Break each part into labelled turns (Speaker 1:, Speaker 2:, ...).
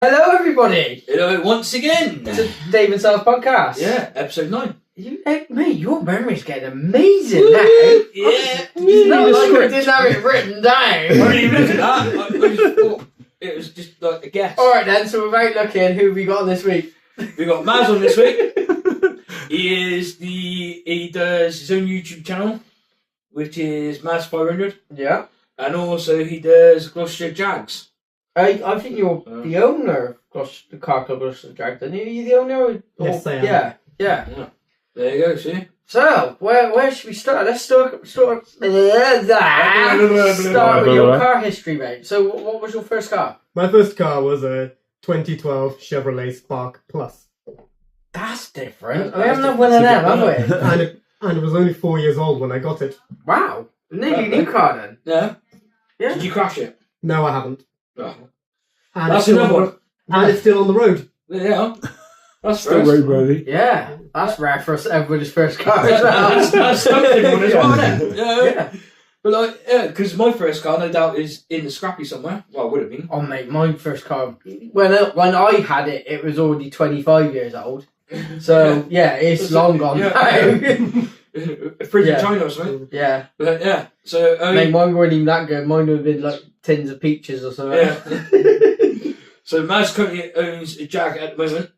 Speaker 1: Hello, everybody.
Speaker 2: Hello once again.
Speaker 1: It's a Dave and Sal podcast.
Speaker 2: Yeah, episode 9.
Speaker 1: Mate, your memory's getting amazing
Speaker 2: Woo!
Speaker 1: now.
Speaker 2: Yeah.
Speaker 1: It's not
Speaker 3: need a
Speaker 1: like we
Speaker 3: script.
Speaker 1: didn't have it written down.
Speaker 2: I didn't even look at that. I just thought it was just like a guess.
Speaker 1: All right then. So without looking, who have we got this week?
Speaker 2: We got Maz on this week. He does his own YouTube channel, which is Maz 500,
Speaker 1: Yeah.
Speaker 2: and also he does Gloucestershire Jags.
Speaker 1: I think you're the owner of the car club Gloucester Jags. Are you the owner?
Speaker 3: Yes, I am.
Speaker 1: Yeah.
Speaker 2: There you go. See.
Speaker 1: So where should we start? Let's start with your car history, mate. So what was your first car?
Speaker 3: My first car was a 2012 Chevrolet Spark Plus.
Speaker 1: That's different.
Speaker 2: That's
Speaker 1: We haven't had
Speaker 2: different.
Speaker 1: one of them, have we?
Speaker 3: and it was only 4 years old when I got it.
Speaker 1: Wow. Nearly new car then.
Speaker 2: No.
Speaker 1: Yeah.
Speaker 2: Did you crash it?
Speaker 3: No, I haven't.
Speaker 2: No.
Speaker 3: And
Speaker 2: That's
Speaker 3: it's still
Speaker 2: another
Speaker 3: on
Speaker 2: one.
Speaker 3: the, and it's still on the road.
Speaker 2: Yeah. That's
Speaker 4: Still
Speaker 2: first.
Speaker 4: roadworthy.
Speaker 1: Yeah, that's rare for us. Everybody's first car. as
Speaker 2: That's
Speaker 1: well.
Speaker 2: something one as well, isn't it? Yeah.
Speaker 1: Yeah.
Speaker 2: But like, yeah, because my first car, no doubt, is in the scrappy somewhere. Well, it would have been.
Speaker 1: Oh mate, my first car. When I had it, it was already 25 years old. So yeah, it's long gone now.
Speaker 2: Fridge
Speaker 1: Yeah.
Speaker 2: in China or something.
Speaker 1: Yeah,
Speaker 2: But yeah, so I
Speaker 1: mate,
Speaker 2: mean,
Speaker 1: mine weren't even that good. Mine would have been like tins of peaches or something.
Speaker 2: yeah. So Maz currently owns a Jag at the moment.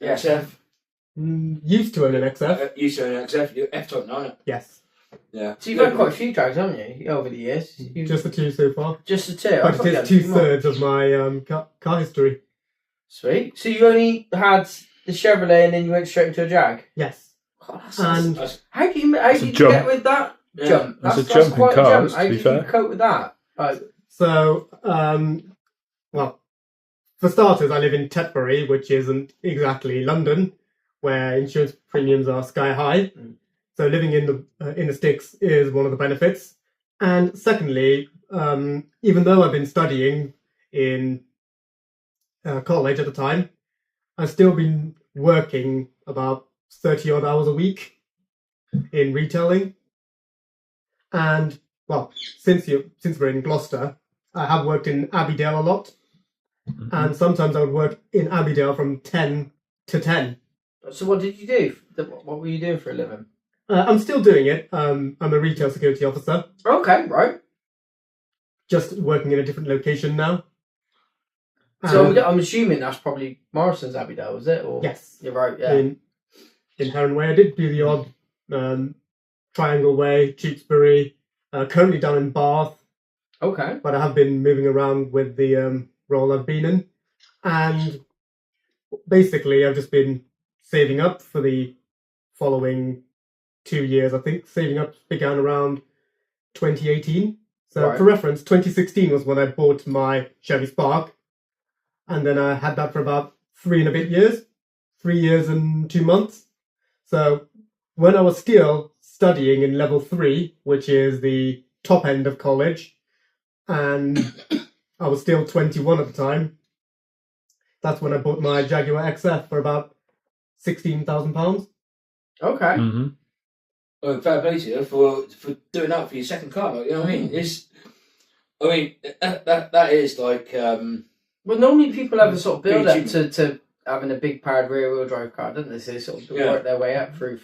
Speaker 1: Yeah.
Speaker 2: XF.
Speaker 3: Used to own an XF.
Speaker 2: Used to own an XF. You're F-type now, isn't it?
Speaker 3: Yes.
Speaker 2: Yeah.
Speaker 1: So you've had quite a few drags, haven't you, over the years?
Speaker 3: Just the two so far.
Speaker 1: Just the two. I
Speaker 3: But
Speaker 1: thought
Speaker 3: it
Speaker 1: you
Speaker 3: is
Speaker 1: had a few more.
Speaker 3: 2/3 of my car history.
Speaker 1: Sweet. So you only had the Chevrolet and then you went straight into a Jag.
Speaker 3: Yes.
Speaker 1: Oh, that's
Speaker 3: And
Speaker 1: how do you
Speaker 4: It's a
Speaker 1: get
Speaker 4: jump.
Speaker 1: with that
Speaker 2: Yeah.
Speaker 1: jump?
Speaker 4: It's a
Speaker 1: That's
Speaker 4: jump in
Speaker 1: quite a
Speaker 4: cars,
Speaker 1: jump.
Speaker 4: to
Speaker 1: How
Speaker 4: be
Speaker 1: did you
Speaker 4: fair.
Speaker 1: cope with that?
Speaker 3: so, well, for starters, I live in Tetbury, which isn't exactly London, where insurance premiums are sky high.
Speaker 1: Mm.
Speaker 3: So living in the sticks is one of the benefits. And secondly, even though I've been studying in college at the time, I've still been working about 30 odd hours a week in retailing. And well, since we're in Gloucester, I have worked in Abbeydale a lot, and sometimes I would work in Abbeydale from 10 to 10.
Speaker 1: So what did you do? What were you doing for a living?
Speaker 3: I'm still doing it. I'm a retail security officer,
Speaker 1: Okay, right.
Speaker 3: just working in a different location now.
Speaker 1: So
Speaker 3: And-
Speaker 1: I'm assuming that's probably Morrison's Abbeydale, is it? Or
Speaker 3: yes,
Speaker 1: you're right. Yeah.
Speaker 3: in Heron Way, I did do the odd Triangle Way, Tewkesbury. Currently down in Bath,
Speaker 1: Okay.
Speaker 3: but I have been moving around with the role I've been in, and basically I've just been saving up for the following 2 years. I think saving up began around 2018. So
Speaker 1: Right.
Speaker 3: for reference, 2016 was when I bought my Chevy Spark, and then I had that for about 3 and a bit years, 3 years and 2 months. So when I was still studying in level 3, which is the top end of college, and I was still 21 at the time, that's when I bought my Jaguar XF for about £16,000.
Speaker 1: Okay.
Speaker 4: Mm-hmm.
Speaker 2: Well, fair play to you for doing that for your second car. Like, you know what I mean? That is like
Speaker 1: Well, normally people have a sort of build up
Speaker 2: Pretty
Speaker 1: to having a big powered rear wheel drive car, don't they? So they sort of
Speaker 2: Yeah.
Speaker 1: work their way up through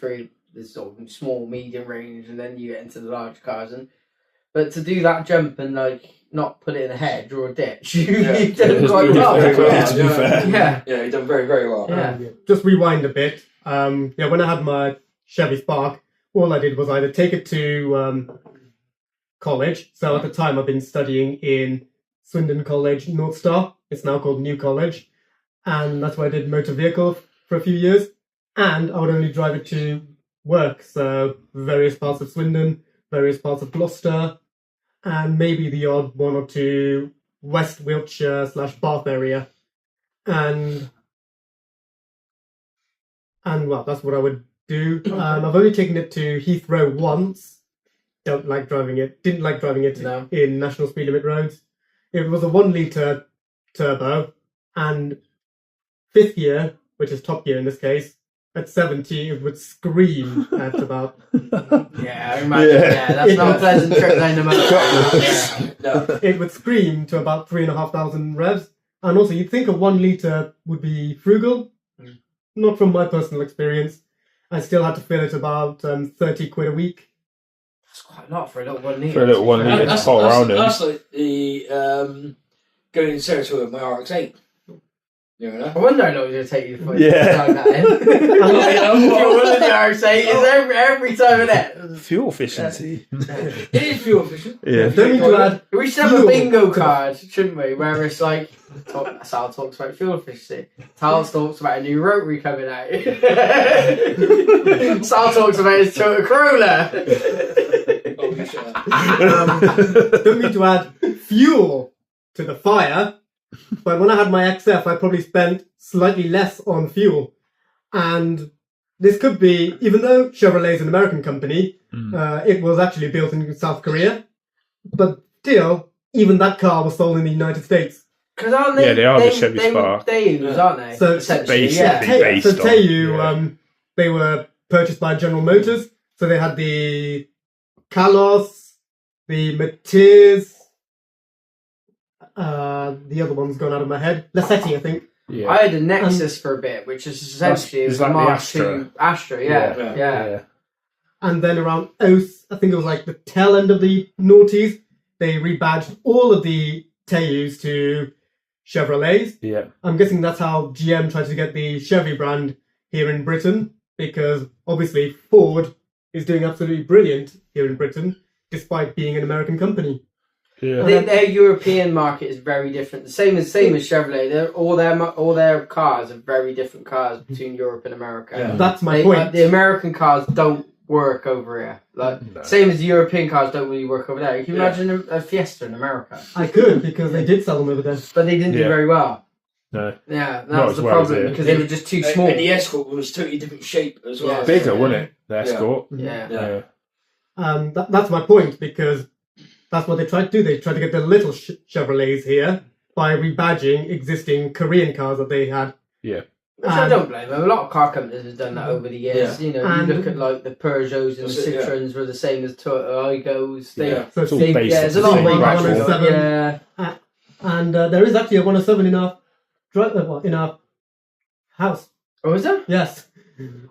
Speaker 1: this sort of small, medium range, and then you get into the large cars. But to do that jump and like not put it in a hedge or a ditch, you've done quite well.
Speaker 4: To be fair.
Speaker 1: Yeah.
Speaker 2: yeah, you've done very very well.
Speaker 1: Yeah.
Speaker 3: Just rewind a bit. When I had my Chevy Spark, all I did was either take it to college. So at the time, I've been studying in Swindon College, North Star. It's now called New College, and that's where I did motor vehicle for a few years. And I would only drive it to work, so various parts of Swindon, various parts of Gloucester, and maybe the odd one or two West Wiltshire / Bath area, and well, that's what I would do. I've only taken it to Heathrow once. Didn't like driving it
Speaker 1: No.
Speaker 3: in national speed limit roads. It was a 1 litre turbo, and fifth gear, which is top gear in this case, at 70, it would scream at about.
Speaker 1: Yeah, I imagine. Yeah, that's not a pleasant trip down the motorway.
Speaker 2: No.
Speaker 3: It would scream to about 3,500 revs, And also, you'd think a 1 litre would be frugal. Not from my personal experience. I still had to fill it about 30 quid a week.
Speaker 1: That's quite a lot for a little 1 litre.
Speaker 4: For a little 1 litre.
Speaker 2: That's,
Speaker 4: All around it.
Speaker 2: that's like the going in territory with my RX-8. You know?
Speaker 1: I wonder how long it's going to take you to
Speaker 4: Yeah.
Speaker 1: plug that in. One of the RX-8 is every time of that.
Speaker 4: Fuel efficiency.
Speaker 2: It is fuel efficient.
Speaker 4: Yeah.
Speaker 3: Don't need to add
Speaker 1: We should have a
Speaker 3: fuel
Speaker 1: bingo card, shouldn't we? Where it's like, Sal talks about fuel efficiency. Tal talks about a new rotary coming out. Sal talks about his Toyota Corolla.
Speaker 2: Oh, you shut up.
Speaker 3: don't need to add fuel to the fire. But when I had my XF, I probably spent slightly less on fuel. And this could be, even though Chevrolet is an American company, it was actually built in South Korea. But still, even that car was sold in the United States.
Speaker 1: Because aren't they?
Speaker 4: Yeah, they are the Chevy
Speaker 1: they
Speaker 4: Spark.
Speaker 1: Daewoo's, aren't they?
Speaker 3: So
Speaker 1: essentially,
Speaker 4: basically,
Speaker 1: yeah.
Speaker 4: based
Speaker 3: So
Speaker 4: on,
Speaker 3: Daewoo,
Speaker 4: yeah.
Speaker 3: they were purchased by General Motors. So they had the Kalos, the Matiz, the other one's gone out of my head. Lassetti, I think.
Speaker 4: Yeah.
Speaker 1: I had a Nexus for a bit, which is essentially
Speaker 4: Is
Speaker 1: a
Speaker 4: that the
Speaker 1: Mark
Speaker 4: Astra?
Speaker 1: II Astra, yeah.
Speaker 2: Yeah.
Speaker 3: And then around I think it was like the tail end of the noughties, they rebadged all of the Teus to Chevrolets.
Speaker 4: Yeah.
Speaker 3: I'm guessing that's how GM tried to get the Chevy brand here in Britain, because obviously Ford is doing absolutely brilliant here in Britain, despite being an American company.
Speaker 4: Yeah.
Speaker 1: Their European market is very different. The same as Chevrolet. All their cars are very different cars between Europe and America.
Speaker 2: Yeah.
Speaker 3: That's my point.
Speaker 1: The American cars don't work over here. Like
Speaker 4: No.
Speaker 1: same as the European cars don't really work over there. You can
Speaker 2: Yeah.
Speaker 1: imagine a Fiesta in America,
Speaker 3: I could, because they did sell them over there.
Speaker 1: but they didn't do
Speaker 4: Yeah.
Speaker 1: very well.
Speaker 4: No.
Speaker 1: Yeah, that
Speaker 4: Not
Speaker 1: was
Speaker 4: as
Speaker 1: the
Speaker 4: well as
Speaker 1: problem
Speaker 4: it.
Speaker 1: because they were just too
Speaker 2: And-
Speaker 1: small.
Speaker 2: And the Escort was totally different shape as well.
Speaker 1: Yeah.
Speaker 4: Bigger, wasn't it? The Escort.
Speaker 1: Yeah.
Speaker 2: Yeah.
Speaker 3: That's my point, because that's what they tried to do. They tried to get the little Chevrolets here by rebadging existing Korean cars that they had.
Speaker 4: Yeah.
Speaker 1: Which I don't blame them. A lot of car companies have done that over the years.
Speaker 2: Yeah.
Speaker 1: You know,
Speaker 3: And-
Speaker 1: you look at like the Peugeots and the
Speaker 2: That's it, yeah.
Speaker 1: Citroens were the same as Toyota Aigos. They,
Speaker 2: Yeah.
Speaker 3: So
Speaker 4: It's all
Speaker 1: they,
Speaker 4: based
Speaker 1: yeah,
Speaker 4: on
Speaker 1: there's a lot of
Speaker 3: the same
Speaker 1: rebranding.
Speaker 3: 107.
Speaker 1: Yeah.
Speaker 3: And there is actually a 107 in our house.
Speaker 1: Oh, is there?
Speaker 3: Yes.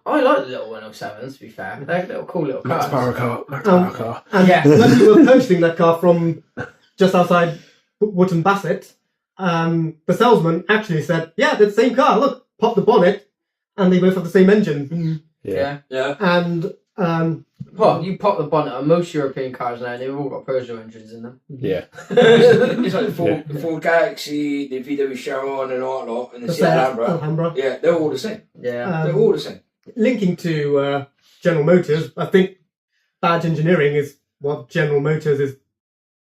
Speaker 1: I like the little 107s, to be fair. They're little cool little
Speaker 4: Max
Speaker 1: cars.
Speaker 4: Power car. Max
Speaker 3: Um,
Speaker 4: Power car.
Speaker 3: And
Speaker 1: Yeah.
Speaker 3: when we were purchasing that car from just outside Wootton Bassett, the salesman actually said, "Yeah, they're the same car. Look, pop the bonnet, and they both have the same engine."
Speaker 4: Yeah.
Speaker 2: Yeah.
Speaker 3: And
Speaker 1: Well, you pop the bonnet on most European cars now, and they've all got Peugeot engines in them.
Speaker 4: Yeah.
Speaker 2: It's like the Ford Galaxy, the VW Charon, and all that lot, and the
Speaker 3: the
Speaker 2: Seat
Speaker 3: Seat
Speaker 2: Alhambra.
Speaker 3: Alhambra.
Speaker 2: Yeah, they're all the same.
Speaker 1: Yeah.
Speaker 2: They're all the same.
Speaker 3: Linking to General Motors, I think badge engineering is what General Motors is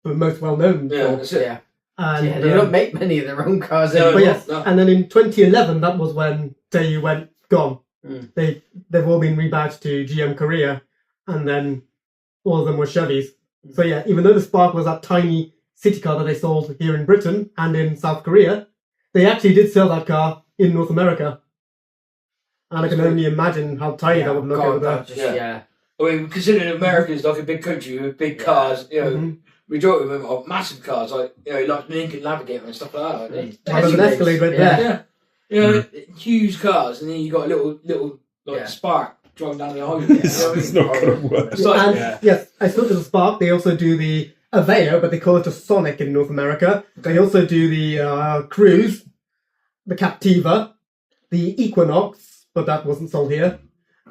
Speaker 3: the most well known
Speaker 2: Yeah,
Speaker 3: for.
Speaker 2: that's it.
Speaker 1: Yeah.
Speaker 3: And,
Speaker 1: Yeah, they don't make many of their own cars
Speaker 2: No,
Speaker 1: anymore.
Speaker 3: But yes,
Speaker 2: No.
Speaker 3: and then in 2011, that was when Daewoo went gone.
Speaker 1: Mm.
Speaker 3: They've all been rebadged to GM Korea, and then all of them were Chevys. So yeah, even though the Spark was that tiny city car that they sold here in Britain and in South Korea, they actually did sell that car in North America. And I can only imagine how tiny that would look
Speaker 1: God,
Speaker 3: over there.
Speaker 1: that just,
Speaker 2: Yeah.
Speaker 1: yeah.
Speaker 2: I mean, considering America is like a big country with big cars, you know,
Speaker 3: Mhm.
Speaker 2: majority of them are massive cars, like, you know, like Lincoln Navigator and stuff like that. Like,
Speaker 3: Oh, there's an Escalade right
Speaker 1: Yeah.
Speaker 3: there.
Speaker 2: yeah. You know, huge cars, and then you got a little like
Speaker 1: Yeah.
Speaker 2: Spark driving down the highway. You know what I
Speaker 4: It's
Speaker 2: mean?
Speaker 4: not going to work.
Speaker 2: It's like,
Speaker 3: And
Speaker 1: yeah.
Speaker 3: yes, I spoke to the Spark. They also do the Aveo, but they call it a Sonic in North America. They also do the Cruise, the Captiva, the Equinox, but that wasn't sold here.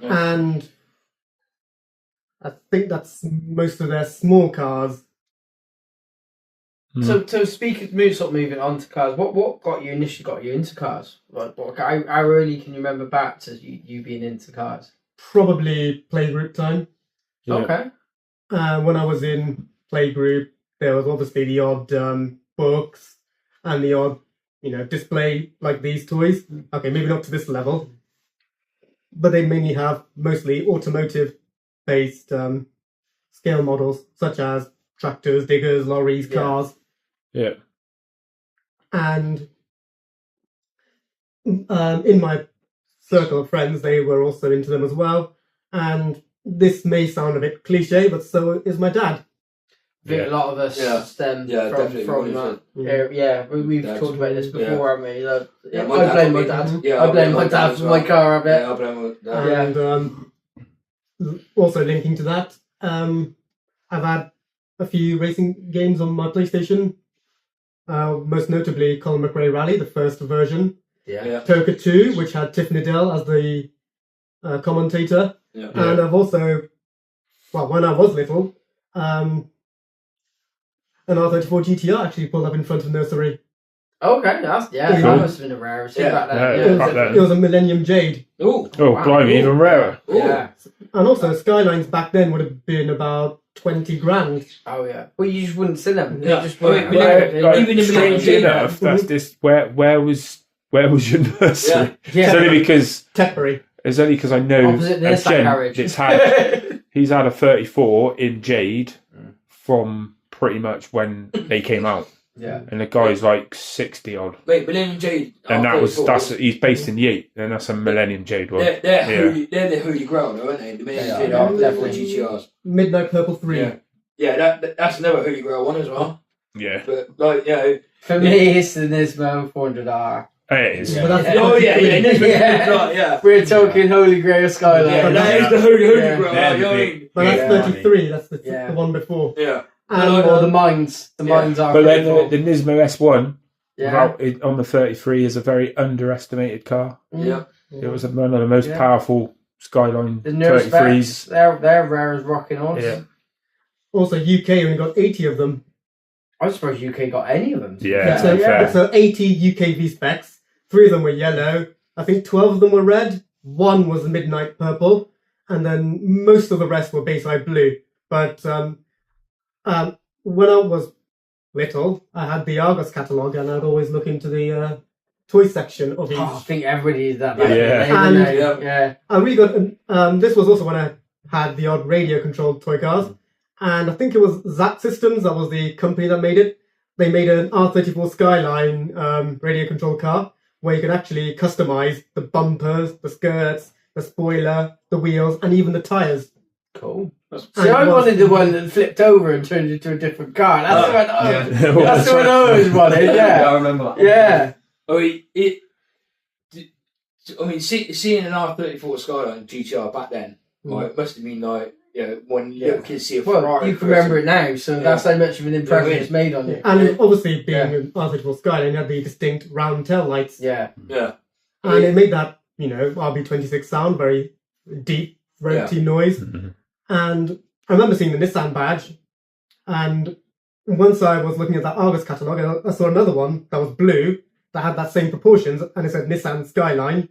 Speaker 2: Yeah.
Speaker 3: And I think that's most of their small cars.
Speaker 1: So moving on to cars. What initially got you into cars? How early can you remember back to you being into cars?
Speaker 3: Probably playgroup time.
Speaker 4: Yeah.
Speaker 1: Okay.
Speaker 3: When I was in playgroup, there was obviously the odd books and the odd, display like these toys. Okay, maybe not to this level, but they mainly have mostly automotive-based scale models, such as tractors, diggers, lorries,
Speaker 1: Yeah.
Speaker 3: cars,
Speaker 4: Yeah.
Speaker 3: and in my circle of friends, they were also into them as well. And this may sound a bit cliche, but so is my dad.
Speaker 1: I think a lot of us
Speaker 2: Yeah.
Speaker 1: stem
Speaker 2: Yeah, definitely.
Speaker 1: from that.
Speaker 3: Mm.
Speaker 1: Yeah, we've
Speaker 2: Dads.
Speaker 1: talked about this before, haven't we? Like,
Speaker 2: Yeah,
Speaker 1: I
Speaker 2: my dad
Speaker 1: blame my
Speaker 2: probably-
Speaker 1: dad.
Speaker 2: Yeah,
Speaker 1: I blame my
Speaker 2: dad
Speaker 1: dad
Speaker 2: as
Speaker 1: for
Speaker 2: well.
Speaker 1: my car a bit.
Speaker 2: Yeah, I blame my dad.
Speaker 1: Yeah.
Speaker 3: And also linking to that, I've had a few racing games on my PlayStation. Most notably, Colin McRae Rally, the first version.
Speaker 1: Yeah.
Speaker 2: Yeah.
Speaker 3: Toka 2, which had Tiff Needell as the commentator.
Speaker 2: Yeah.
Speaker 3: And I've also, well, when I was little, an R34 GTR actually pulled up in front of nursery.
Speaker 1: Okay, that
Speaker 3: Cool.
Speaker 1: must have been a rarity
Speaker 2: Yeah.
Speaker 1: back then.
Speaker 4: Yeah,
Speaker 3: It was,
Speaker 4: back then.
Speaker 3: it was a Millennium Jade.
Speaker 2: Ooh.
Speaker 4: Oh,
Speaker 1: Wow.
Speaker 4: blimey, even rarer.
Speaker 2: Ooh.
Speaker 1: Yeah.
Speaker 3: And also, Skylines back then would have been about 20 grand.
Speaker 1: Oh yeah. Well, you just wouldn't see them. They
Speaker 2: Yeah.
Speaker 1: just
Speaker 2: I mean,
Speaker 1: weren't
Speaker 2: we
Speaker 1: around.
Speaker 2: don't-
Speaker 1: They-
Speaker 2: like, even in
Speaker 4: Strangely
Speaker 2: Millennium
Speaker 4: enough, that's this. Where was your nursery?
Speaker 2: Yeah.
Speaker 4: It's
Speaker 1: yeah.
Speaker 4: only because
Speaker 3: Tetbury.
Speaker 4: I know
Speaker 1: Opposite the
Speaker 4: a
Speaker 1: Nissan
Speaker 4: gent
Speaker 1: garage.
Speaker 4: that's had he's had a 34 in Jade from pretty much when they came out,
Speaker 1: yeah.
Speaker 4: and the guy's like 60 odd,
Speaker 2: Wait, Millennium Jade.
Speaker 4: and
Speaker 2: R34,
Speaker 4: that's he's based in Yate, and that's a Millennium Jade one.
Speaker 2: They're
Speaker 4: Yeah.
Speaker 2: they're the Holy Grail, though, aren't they? The Millennium
Speaker 1: They
Speaker 2: Jade
Speaker 1: are,
Speaker 2: R34
Speaker 1: definitely.
Speaker 2: GTRs.
Speaker 3: Midnight Purple 3.
Speaker 2: Yeah. Yeah, that's another Holy Grail one as well.
Speaker 4: Yeah,
Speaker 2: But like, you know,
Speaker 1: For me, it's the Nismo 400R.
Speaker 4: it is.
Speaker 3: But that's
Speaker 2: oh yeah, yeah,
Speaker 3: yeah.
Speaker 2: that's what
Speaker 1: Yeah.
Speaker 2: it's like, yeah.
Speaker 1: We're talking Holy Grail Skyline.
Speaker 2: Yeah, that
Speaker 3: Yeah.
Speaker 2: is the Holy
Speaker 1: Yeah.
Speaker 2: Grail.
Speaker 4: They're
Speaker 2: you know what I
Speaker 4: the
Speaker 2: mean?
Speaker 3: But that's
Speaker 1: Yeah.
Speaker 3: 33, that's the
Speaker 1: Yeah.
Speaker 3: one before.
Speaker 2: Yeah.
Speaker 3: And,
Speaker 1: Or the mines. The
Speaker 2: Yeah.
Speaker 1: mines are
Speaker 4: But then
Speaker 1: pretty cool.
Speaker 4: the Nismo S1
Speaker 1: Yeah.
Speaker 4: on the 33 is a very underestimated car.
Speaker 1: Mm.
Speaker 2: Yeah.
Speaker 4: It was one of the most
Speaker 1: Yeah.
Speaker 4: powerful Skyline
Speaker 1: The nurse
Speaker 4: 33s.
Speaker 1: they're rare as rocking horses.
Speaker 4: Yeah.
Speaker 3: Also, UK only got 80 of them.
Speaker 1: I suppose UK got any of them.
Speaker 4: Yeah,
Speaker 3: So,
Speaker 4: to be fair.
Speaker 3: so 80 UKV specs. 3 of them were yellow. I think 12 of them were red. 1 was midnight purple. And then most of the rest were Bayside blue. But when I was little, I had the Argos catalogue and I'd always look into the toy section of each.
Speaker 1: Oh, I think everybody did that.
Speaker 2: Yeah.
Speaker 1: back in the day,
Speaker 3: And-
Speaker 1: didn't they?
Speaker 2: Yeah.
Speaker 1: Yeah.
Speaker 3: I really got. This was also when I had the odd radio-controlled toy cars, and I think it was Zap Systems that was the company that made it. They made an R34 Skyline radio-controlled car where you could actually customize the bumpers, the skirts, the spoiler, the wheels, and even the tires.
Speaker 1: Cool.
Speaker 2: That's-
Speaker 1: See, I
Speaker 3: And it was-
Speaker 1: wanted the one that flipped over and turned into a different car. That's the one.
Speaker 4: Yeah.
Speaker 1: That's the one I always wanted.
Speaker 2: I
Speaker 1: Yeah.
Speaker 2: remember that.
Speaker 1: Yeah.
Speaker 2: I mean, seeing an R34 Skyline GTR back then, like, it must have been like, you know, when
Speaker 1: Yeah.
Speaker 2: little kids see a
Speaker 1: Well,
Speaker 2: Ferrari.
Speaker 1: you can remember it now, so that's how much of an impression
Speaker 2: Yeah.
Speaker 1: it's made on you.
Speaker 3: And obviously, being
Speaker 1: Yeah.
Speaker 3: an R34 Skyline, it had the distinct round tail lights,
Speaker 1: Yeah.
Speaker 2: Yeah.
Speaker 3: and it made that RB26 sound very deep, throaty noise.
Speaker 4: Mhm.
Speaker 3: And I remember seeing the Nissan badge, and once I was looking at that Argos catalogue, I saw another one that was blue that had that same proportions, and it said Nissan Skyline.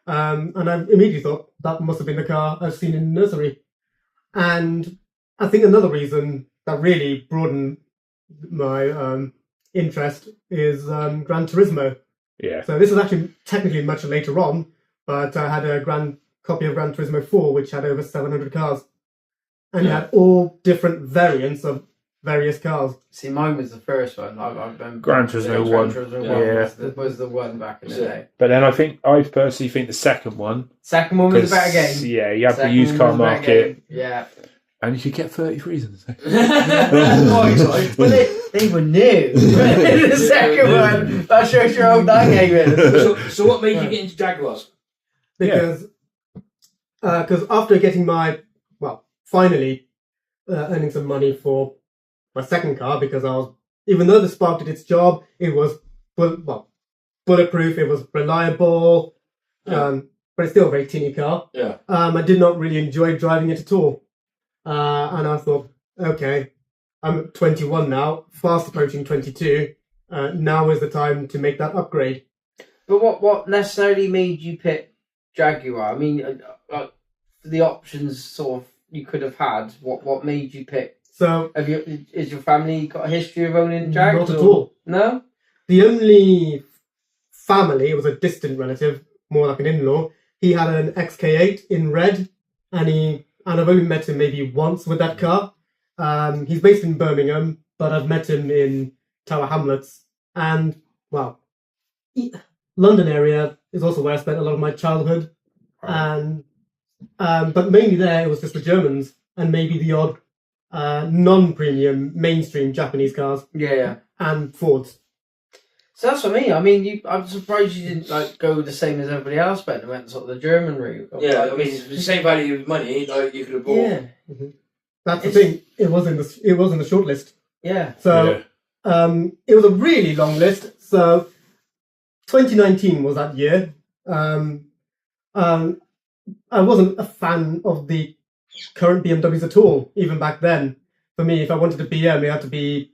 Speaker 3: And I immediately thought that must have been the car I've seen in the nursery. And I think another reason that really broadened my interest is Gran Turismo.
Speaker 4: Yeah.
Speaker 3: So this is actually technically much later on, but I had a copy of Gran Turismo 4, which had over 700 cars. And it had all different variants of various cars.
Speaker 1: See, mine was the first one. I remember.
Speaker 4: Gran Turismo
Speaker 1: Gran
Speaker 4: 1.
Speaker 1: Turismo
Speaker 4: Yeah.
Speaker 1: 1 was the one back in the
Speaker 2: Yeah.
Speaker 1: day.
Speaker 4: But then I personally think the second one,
Speaker 1: Second one was a
Speaker 4: 'cause,
Speaker 1: better game.
Speaker 4: yeah, you have the
Speaker 1: Second
Speaker 4: used
Speaker 1: one
Speaker 4: car
Speaker 1: was a better
Speaker 4: market,
Speaker 1: game. Yeah.
Speaker 4: and you could get 33s in the second.
Speaker 2: Oh, exciting.
Speaker 1: Well, they were new. The second one, that shows you how old that game is.
Speaker 2: So what made you get into Jaguars?
Speaker 3: Because after getting finally earning some money for my second car, because even though the Spark did its job, it was bulletproof, it was reliable, but it's still a very teeny car.
Speaker 2: Yeah.
Speaker 3: I did not really enjoy driving it at all. And I thought, okay, I'm 21 now, fast approaching 22. Now is the time to make that upgrade.
Speaker 1: But what necessarily made you pick Jaguar? I mean, the options sort of you could have had. What made you pick?
Speaker 3: So,
Speaker 1: Is your family got a history of owning Jags?
Speaker 3: not at
Speaker 1: or-
Speaker 3: all.
Speaker 1: No.
Speaker 3: The only family, it was a distant relative, more like an in-law. He had an XK8 in red, and I've only met him maybe once with that car. He's based in Birmingham, but I've met him in Tower Hamlets, and London area is also where I spent a lot of my childhood. And but mainly there it was just the Germans and maybe the odd non-premium mainstream Japanese cars
Speaker 1: Yeah.
Speaker 3: and Fords.
Speaker 1: So that's what I mean. I mean, I'm surprised you didn't like go the same as everybody else, but and went sort of the German route.
Speaker 2: Yeah,
Speaker 1: Like,
Speaker 2: I mean, it's the same value of money. Like you could have bought.
Speaker 1: yeah,
Speaker 3: That's the
Speaker 1: It's-
Speaker 3: thing. It was in the short list.
Speaker 1: yeah.
Speaker 3: So it was a really long list. So 2019 was that year. I wasn't a fan of the current BMWs at all, even back then. For me, if I wanted a BM, it had to be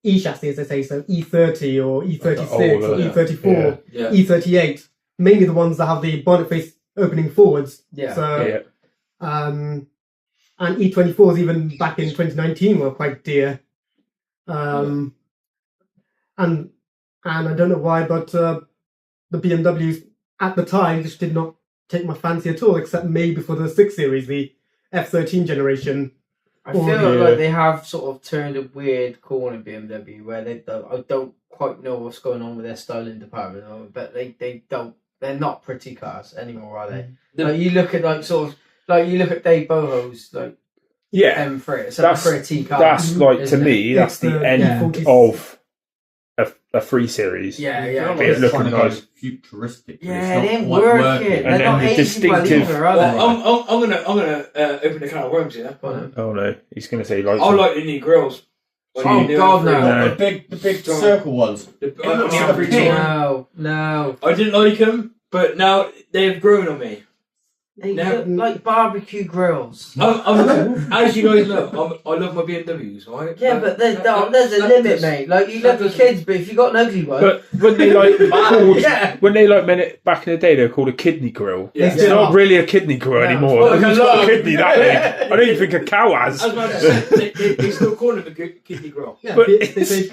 Speaker 3: E-chassis, as they say, so E30 or E36 or
Speaker 4: older,
Speaker 3: E34,
Speaker 2: Yeah.
Speaker 3: E38. Mainly the ones that have the bonnet face opening forwards.
Speaker 1: Yeah.
Speaker 3: So, and E24s even back in 2019 were quite dear. And I don't know why, but the BMWs at the time just did not take my fancy at all, except maybe for the 6 Series, the F13 generation.
Speaker 1: I feel like they have sort of turned a weird corner, BMW, where I don't quite know what's going on with their styling department, but they're not pretty cars anymore, are they? Like you look at Dave Boho's like M3, it's a pretty car.
Speaker 4: That's like, to
Speaker 1: isn't it?
Speaker 4: me, that's the end of a 3 Series.
Speaker 1: Yeah,
Speaker 5: I
Speaker 1: yeah.
Speaker 5: feel like
Speaker 4: It
Speaker 5: it's
Speaker 4: looking
Speaker 5: trying to go
Speaker 4: nice.
Speaker 5: futuristic. but
Speaker 1: Yeah,
Speaker 5: it's
Speaker 1: it
Speaker 5: not
Speaker 1: ain't
Speaker 5: quite
Speaker 1: working. They're
Speaker 4: And
Speaker 1: not
Speaker 4: then the
Speaker 1: aging well
Speaker 4: distinctive-
Speaker 1: either, are they?
Speaker 2: Well, I'm gonna open the can of worms here.
Speaker 1: Go on then.
Speaker 4: Oh no, he's going to say like.
Speaker 2: I like the new grills. When
Speaker 1: Oh,
Speaker 2: you do
Speaker 1: God,
Speaker 2: it for-
Speaker 1: no.
Speaker 5: The big circle ones.
Speaker 2: The,
Speaker 5: It looks
Speaker 2: on the
Speaker 5: like a
Speaker 2: average
Speaker 5: pig.
Speaker 2: one.
Speaker 1: No.
Speaker 2: I didn't like them, but now they've grown on me.
Speaker 1: They
Speaker 2: No.
Speaker 1: look like barbecue grills.
Speaker 2: As you guys know, I love my BMWs, right?
Speaker 1: Yeah, but there's
Speaker 2: That-
Speaker 1: a
Speaker 2: that
Speaker 1: limit,
Speaker 2: does-
Speaker 1: mate. Like you
Speaker 2: that
Speaker 1: love your
Speaker 2: doesn't-
Speaker 1: kids, but if you got an ugly one,
Speaker 4: But when they like called,
Speaker 1: yeah.
Speaker 4: when they like back in the day, they were called a kidney grill.
Speaker 2: Yeah.
Speaker 4: It's not really a kidney grill
Speaker 1: No.
Speaker 4: anymore.
Speaker 1: Well,
Speaker 4: Who's
Speaker 2: like a
Speaker 4: got a
Speaker 2: log.
Speaker 4: kidney that big? I don't even think a cow has.
Speaker 2: I was about to say, they still call them a kidney grill.
Speaker 3: Yeah,
Speaker 4: But
Speaker 3: they say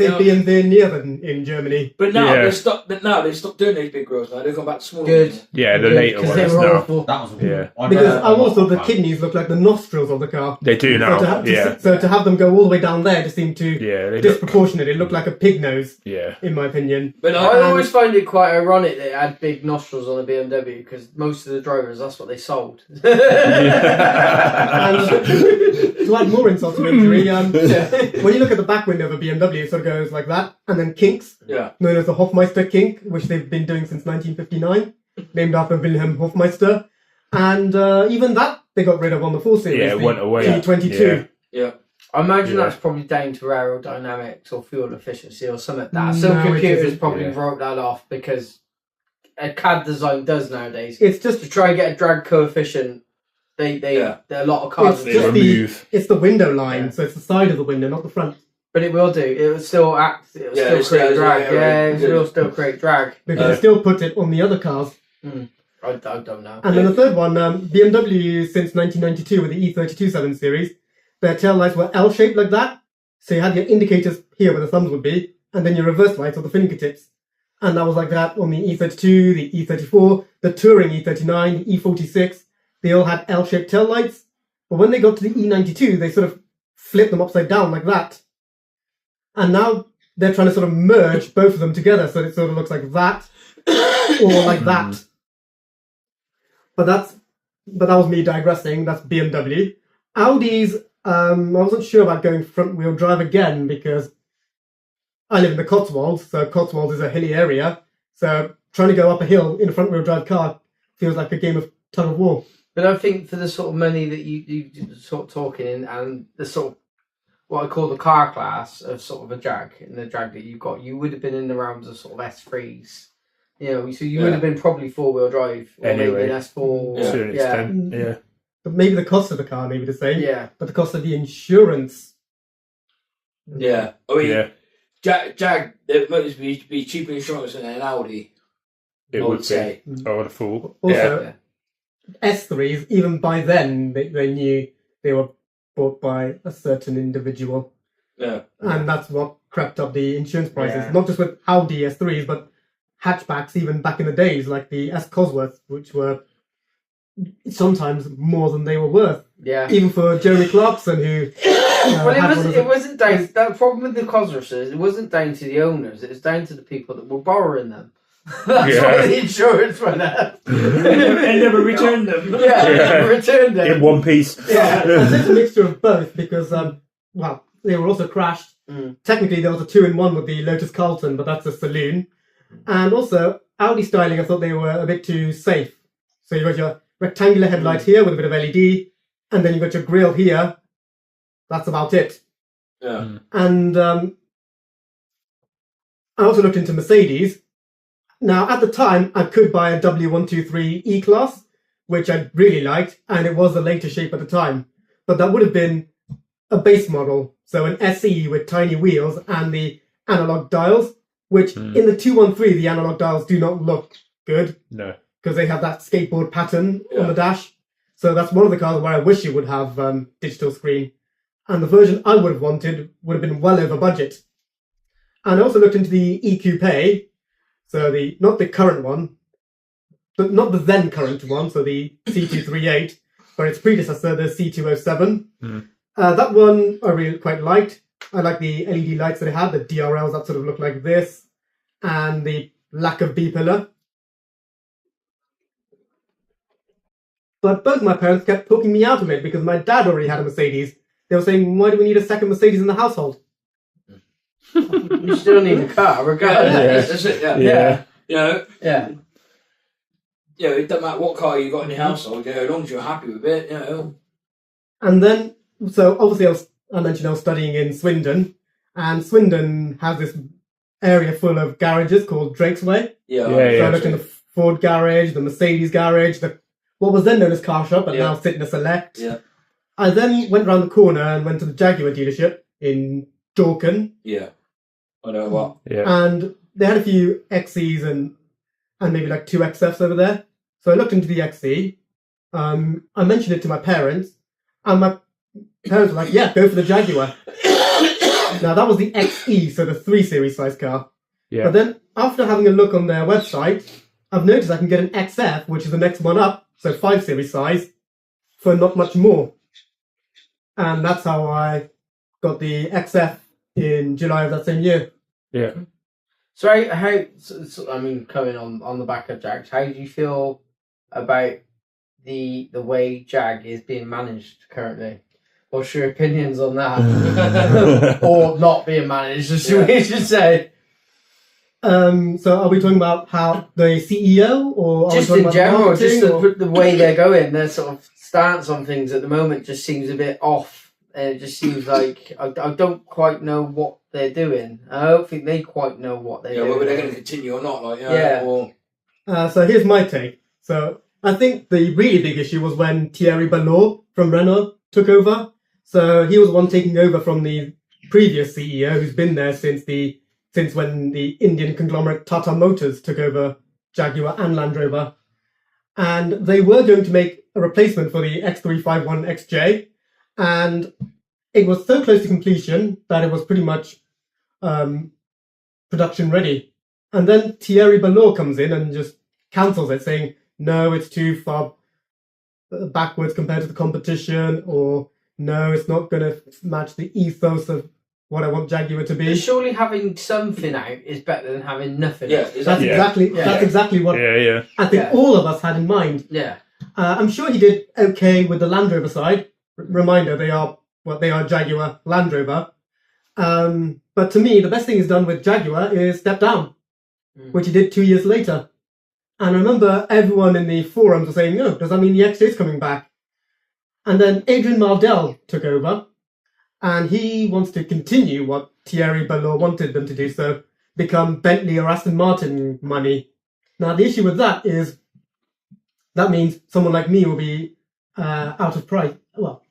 Speaker 3: BMW near in Germany.
Speaker 2: But now
Speaker 4: Yeah.
Speaker 2: they stopped. Now they stopped doing these big grills. Now they've gone back to smaller.
Speaker 1: Good.
Speaker 2: ones.
Speaker 4: Yeah, the later
Speaker 1: because they
Speaker 4: ones
Speaker 1: were
Speaker 4: now.
Speaker 1: awful.
Speaker 5: That was
Speaker 4: Yeah.
Speaker 3: Because also the kidneys look like the nostrils of the car.
Speaker 4: They do
Speaker 3: So to,
Speaker 4: now.
Speaker 3: have,
Speaker 4: Yeah,
Speaker 3: so to have them go all the way down there just seemed to
Speaker 4: yeah, they look,
Speaker 3: disproportionate. It looked like a pig nose,
Speaker 4: yeah.
Speaker 3: in my opinion.
Speaker 2: But
Speaker 1: I
Speaker 2: I,
Speaker 1: always find it quite ironic that it had big nostrils on a BMW because most of the drivers, that's what they sold.
Speaker 3: And to add more insult to injury, when you look at the back window of a BMW, it sort of goes like that, and then kinks,
Speaker 2: yeah.
Speaker 3: known as the Hofmeister kink, which they've been doing since 1959, named after Wilhelm Hofmeister. And even that they got rid of on the 4 Series.
Speaker 4: Yeah, it
Speaker 3: the
Speaker 4: went away.
Speaker 3: G22.
Speaker 2: Yeah.
Speaker 1: I imagine
Speaker 4: Yeah.
Speaker 1: that's probably down to aerodynamics or fuel efficiency or something like that.
Speaker 3: No,
Speaker 1: Some
Speaker 3: it
Speaker 1: computers
Speaker 3: isn't.
Speaker 1: probably
Speaker 4: Yeah.
Speaker 1: wrote that off because a CAD design does nowadays.
Speaker 3: It's just
Speaker 1: To try and get a drag coefficient,
Speaker 2: Yeah.
Speaker 1: a lot of cars,
Speaker 3: It's
Speaker 4: They
Speaker 3: just
Speaker 4: remove.
Speaker 3: it's the window line,
Speaker 1: Yeah.
Speaker 3: so it's the side of the window, not the front.
Speaker 1: but it will do. It will still act. It will
Speaker 2: Yeah,
Speaker 1: still create
Speaker 2: it's-
Speaker 1: drag.
Speaker 2: yeah,
Speaker 1: Yeah,
Speaker 2: right.
Speaker 1: it will still create drag.
Speaker 3: Because they still put it on the other cars.
Speaker 1: I don't know.
Speaker 3: And then the third one, BMW since 1992 with the E32 7 Series, their tail lights were L-shaped like that. So you had your indicators here where the thumbs would be, and then your reverse lights or the fingertips. And that was like that on the E32, the E34, the Touring E39, the E46. They all had L-shaped tail lights. But when they got to the E92, they sort of flipped them upside down like that. And now they're trying to sort of merge both of them together so it sort of looks like that or like that. But that was me digressing. That's BMW. Audi's, I wasn't sure about going front wheel drive again because I live in the Cotswolds, so Cotswolds is a hilly area. So trying to go up a hill in a front wheel drive car feels like a game of tug of war.
Speaker 1: But I think for the sort of money that you sort of talking in and the sort of what I call the car class of sort of a Jag and the Jag that you've got, you would have been in the realms of sort of S3s. You know, so you would have been probably 4-wheel drive or
Speaker 4: Anyway.
Speaker 1: maybe an S4.
Speaker 2: Yeah.
Speaker 4: To an extent, yeah.
Speaker 3: But maybe the cost of the car may be the same,
Speaker 1: Yeah.
Speaker 3: but the cost of the insurance.
Speaker 2: Yeah. I mean,
Speaker 4: Yeah,
Speaker 2: Jag, there must be cheaper insurance than an Audi.
Speaker 4: it
Speaker 2: I
Speaker 4: would
Speaker 2: would
Speaker 4: be.
Speaker 2: say.
Speaker 4: I would have thought.
Speaker 3: Also,
Speaker 1: Yeah.
Speaker 3: S3s, even by then, they knew they were bought by a certain individual.
Speaker 2: Yeah.
Speaker 3: And that's what crept up the insurance prices.
Speaker 1: Yeah.
Speaker 3: Not just with Audi S3s, but hatchbacks even back in the days, like the S Cosworth, which were sometimes more than they were worth.
Speaker 1: Yeah.
Speaker 3: Even for Jeremy Clarkson, who
Speaker 1: Well,
Speaker 3: had one of
Speaker 1: it wasn't down. That problem with the Cosworths is it wasn't down to the owners. It was down to the people that were borrowing them. That's
Speaker 4: Yeah.
Speaker 1: why the insurance went up.
Speaker 2: and never returned them.
Speaker 1: Yeah, they never returned
Speaker 4: In
Speaker 1: it.
Speaker 4: one piece.
Speaker 1: Yeah.
Speaker 3: It's a mixture of both because, well, they were also crashed.
Speaker 1: Mm.
Speaker 3: Technically, there was a 2-in-1 with the Lotus Carlton, but that's a saloon. And also, Audi styling, I thought they were a bit too safe. So you got your rectangular headlight here with a bit of LED, and then you got your grille here. That's about it.
Speaker 2: Yeah.
Speaker 3: And I also looked into Mercedes. Now, at the time, I could buy a W123 E-Class, which I really liked, and it was the later shape at the time. But that would have been a base model, so an SE with tiny wheels and the analog dials, which in the 213, the analog dials do not look good
Speaker 4: No.
Speaker 3: because they have that skateboard pattern on the dash. So that's one of the cars where I wish it would have digital screen. And the version I would have wanted would have been well over budget. And I also looked into the EQP, so not the current one, but not the then current one, so the C238, but its predecessor, the C207. That one I really quite liked. I like the LED lights that it had, the DRLs that sort of look like this, and the lack of B-pillar. But both my parents kept talking me out of it because my dad already had a Mercedes. They were saying, why do we need a second Mercedes in the household?
Speaker 1: You still need a car, regardless.
Speaker 2: That's it. Yeah.
Speaker 4: Yeah.
Speaker 2: You know,
Speaker 1: Yeah.
Speaker 2: it doesn't matter what car you got in your household. As long as you're happy with it.
Speaker 3: And then, so obviously I mentioned I was studying in Swindon, and Swindon has this area full of garages called Drake's Way.
Speaker 2: Yeah.
Speaker 3: So I looked in the Ford garage, the Mercedes garage, what was then known as Car Shop, and now Fitness Select.
Speaker 2: Yeah.
Speaker 3: I then went round the corner and went to the Jaguar dealership in Dorking,
Speaker 2: Yeah. I know what.
Speaker 4: Yeah.
Speaker 3: and they had a few XCs and maybe like 2 XFs over there. So I looked into the XC. I mentioned it to my parents, and my parents were like, yeah, go for the Jaguar. Now, that was the XE, so the 3 Series size car.
Speaker 4: Yeah.
Speaker 3: But then, after having a look on their website, I've noticed I can get an XF, which is the next one up, so 5 Series size, for not much more. And that's how I got the XF in July of that same year.
Speaker 4: Yeah.
Speaker 1: So I mean, coming on the back of Jags, how do you feel about the way Jag is being managed currently? What's your opinions on that? Or not being managed, as we should say.
Speaker 3: So are we talking about how the CEO, or are
Speaker 1: Just
Speaker 3: we talking
Speaker 1: in
Speaker 3: about
Speaker 1: general,
Speaker 3: marketing,
Speaker 1: just
Speaker 3: or-
Speaker 1: the way they're going, their sort of stance on things at the moment just seems a bit off. And it just seems like I don't quite know what they're doing. I don't think they quite know what they're doing.
Speaker 2: Whether they're going to continue or not.
Speaker 3: So here's my take. So I think the really big issue was when Thierry Ballot from Renault took over. So he was the one taking over from the previous CEO, who's been there since when the Indian conglomerate Tata Motors took over Jaguar and Land Rover. And they were going to make a replacement for the X351 XJ. And it was so close to completion that it was pretty much production ready. And then Thierry Ballot comes in and just cancels it, saying, no, it's too far backwards compared to the competition, or no, it's not going to match the ethos of what I want Jaguar to be.
Speaker 1: But surely having something out is better than having nothing.
Speaker 2: Yeah,
Speaker 1: out.
Speaker 3: That's
Speaker 2: exactly.
Speaker 3: exactly what
Speaker 4: Yeah.
Speaker 3: I think all of us had in mind.
Speaker 1: Yeah.
Speaker 3: I'm sure he did okay with the Land Rover side. Reminder, they are Jaguar Land Rover. But to me, the best thing he's done with Jaguar is step down, which he did 2 years later. And I remember everyone in the forums was saying, "No, does that mean the XJ is coming back?" And then Adrian Mardell took over, and he wants to continue what Thierry Ballot wanted them to do, so become Bentley or Aston Martin money. Now, the issue with that is that means someone like me will be out of price. Well,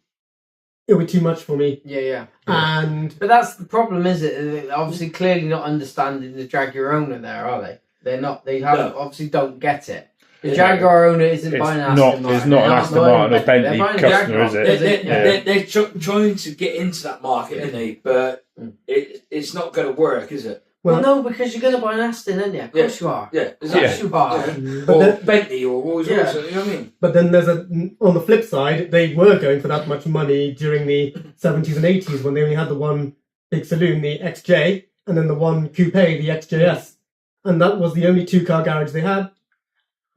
Speaker 3: it'll be too much for me.
Speaker 1: Yeah.
Speaker 3: And
Speaker 1: But that's the problem, is it? They're obviously clearly not understanding the Jaguar owner there, are they? They're not. They haven't, obviously don't get it. The
Speaker 2: Yeah.
Speaker 1: Jaguar owner isn't buying an Aston Martin.
Speaker 4: It's not an
Speaker 1: They're
Speaker 4: Aston
Speaker 1: buying
Speaker 4: Martin or Bentley
Speaker 1: they're buying a
Speaker 4: customer,
Speaker 1: Jaguar.
Speaker 4: is it?
Speaker 2: They're trying to get into that market, aren't they? But it's not going to work, is it?
Speaker 1: Well, no, because you're going to buy an Aston, aren't you? Of course you are.
Speaker 2: Yeah,
Speaker 1: Of
Speaker 2: exactly.
Speaker 1: course you are.
Speaker 2: Yeah.
Speaker 3: But
Speaker 2: Or
Speaker 3: then-
Speaker 2: Bentley or Rolls Royce, you know what I mean?
Speaker 3: But then on the flip side, they were going for that much money during the 70s and 80s when they only had the one big saloon, the XJ, and then the one coupe, the XJS. and that was the only 2-car garage they had.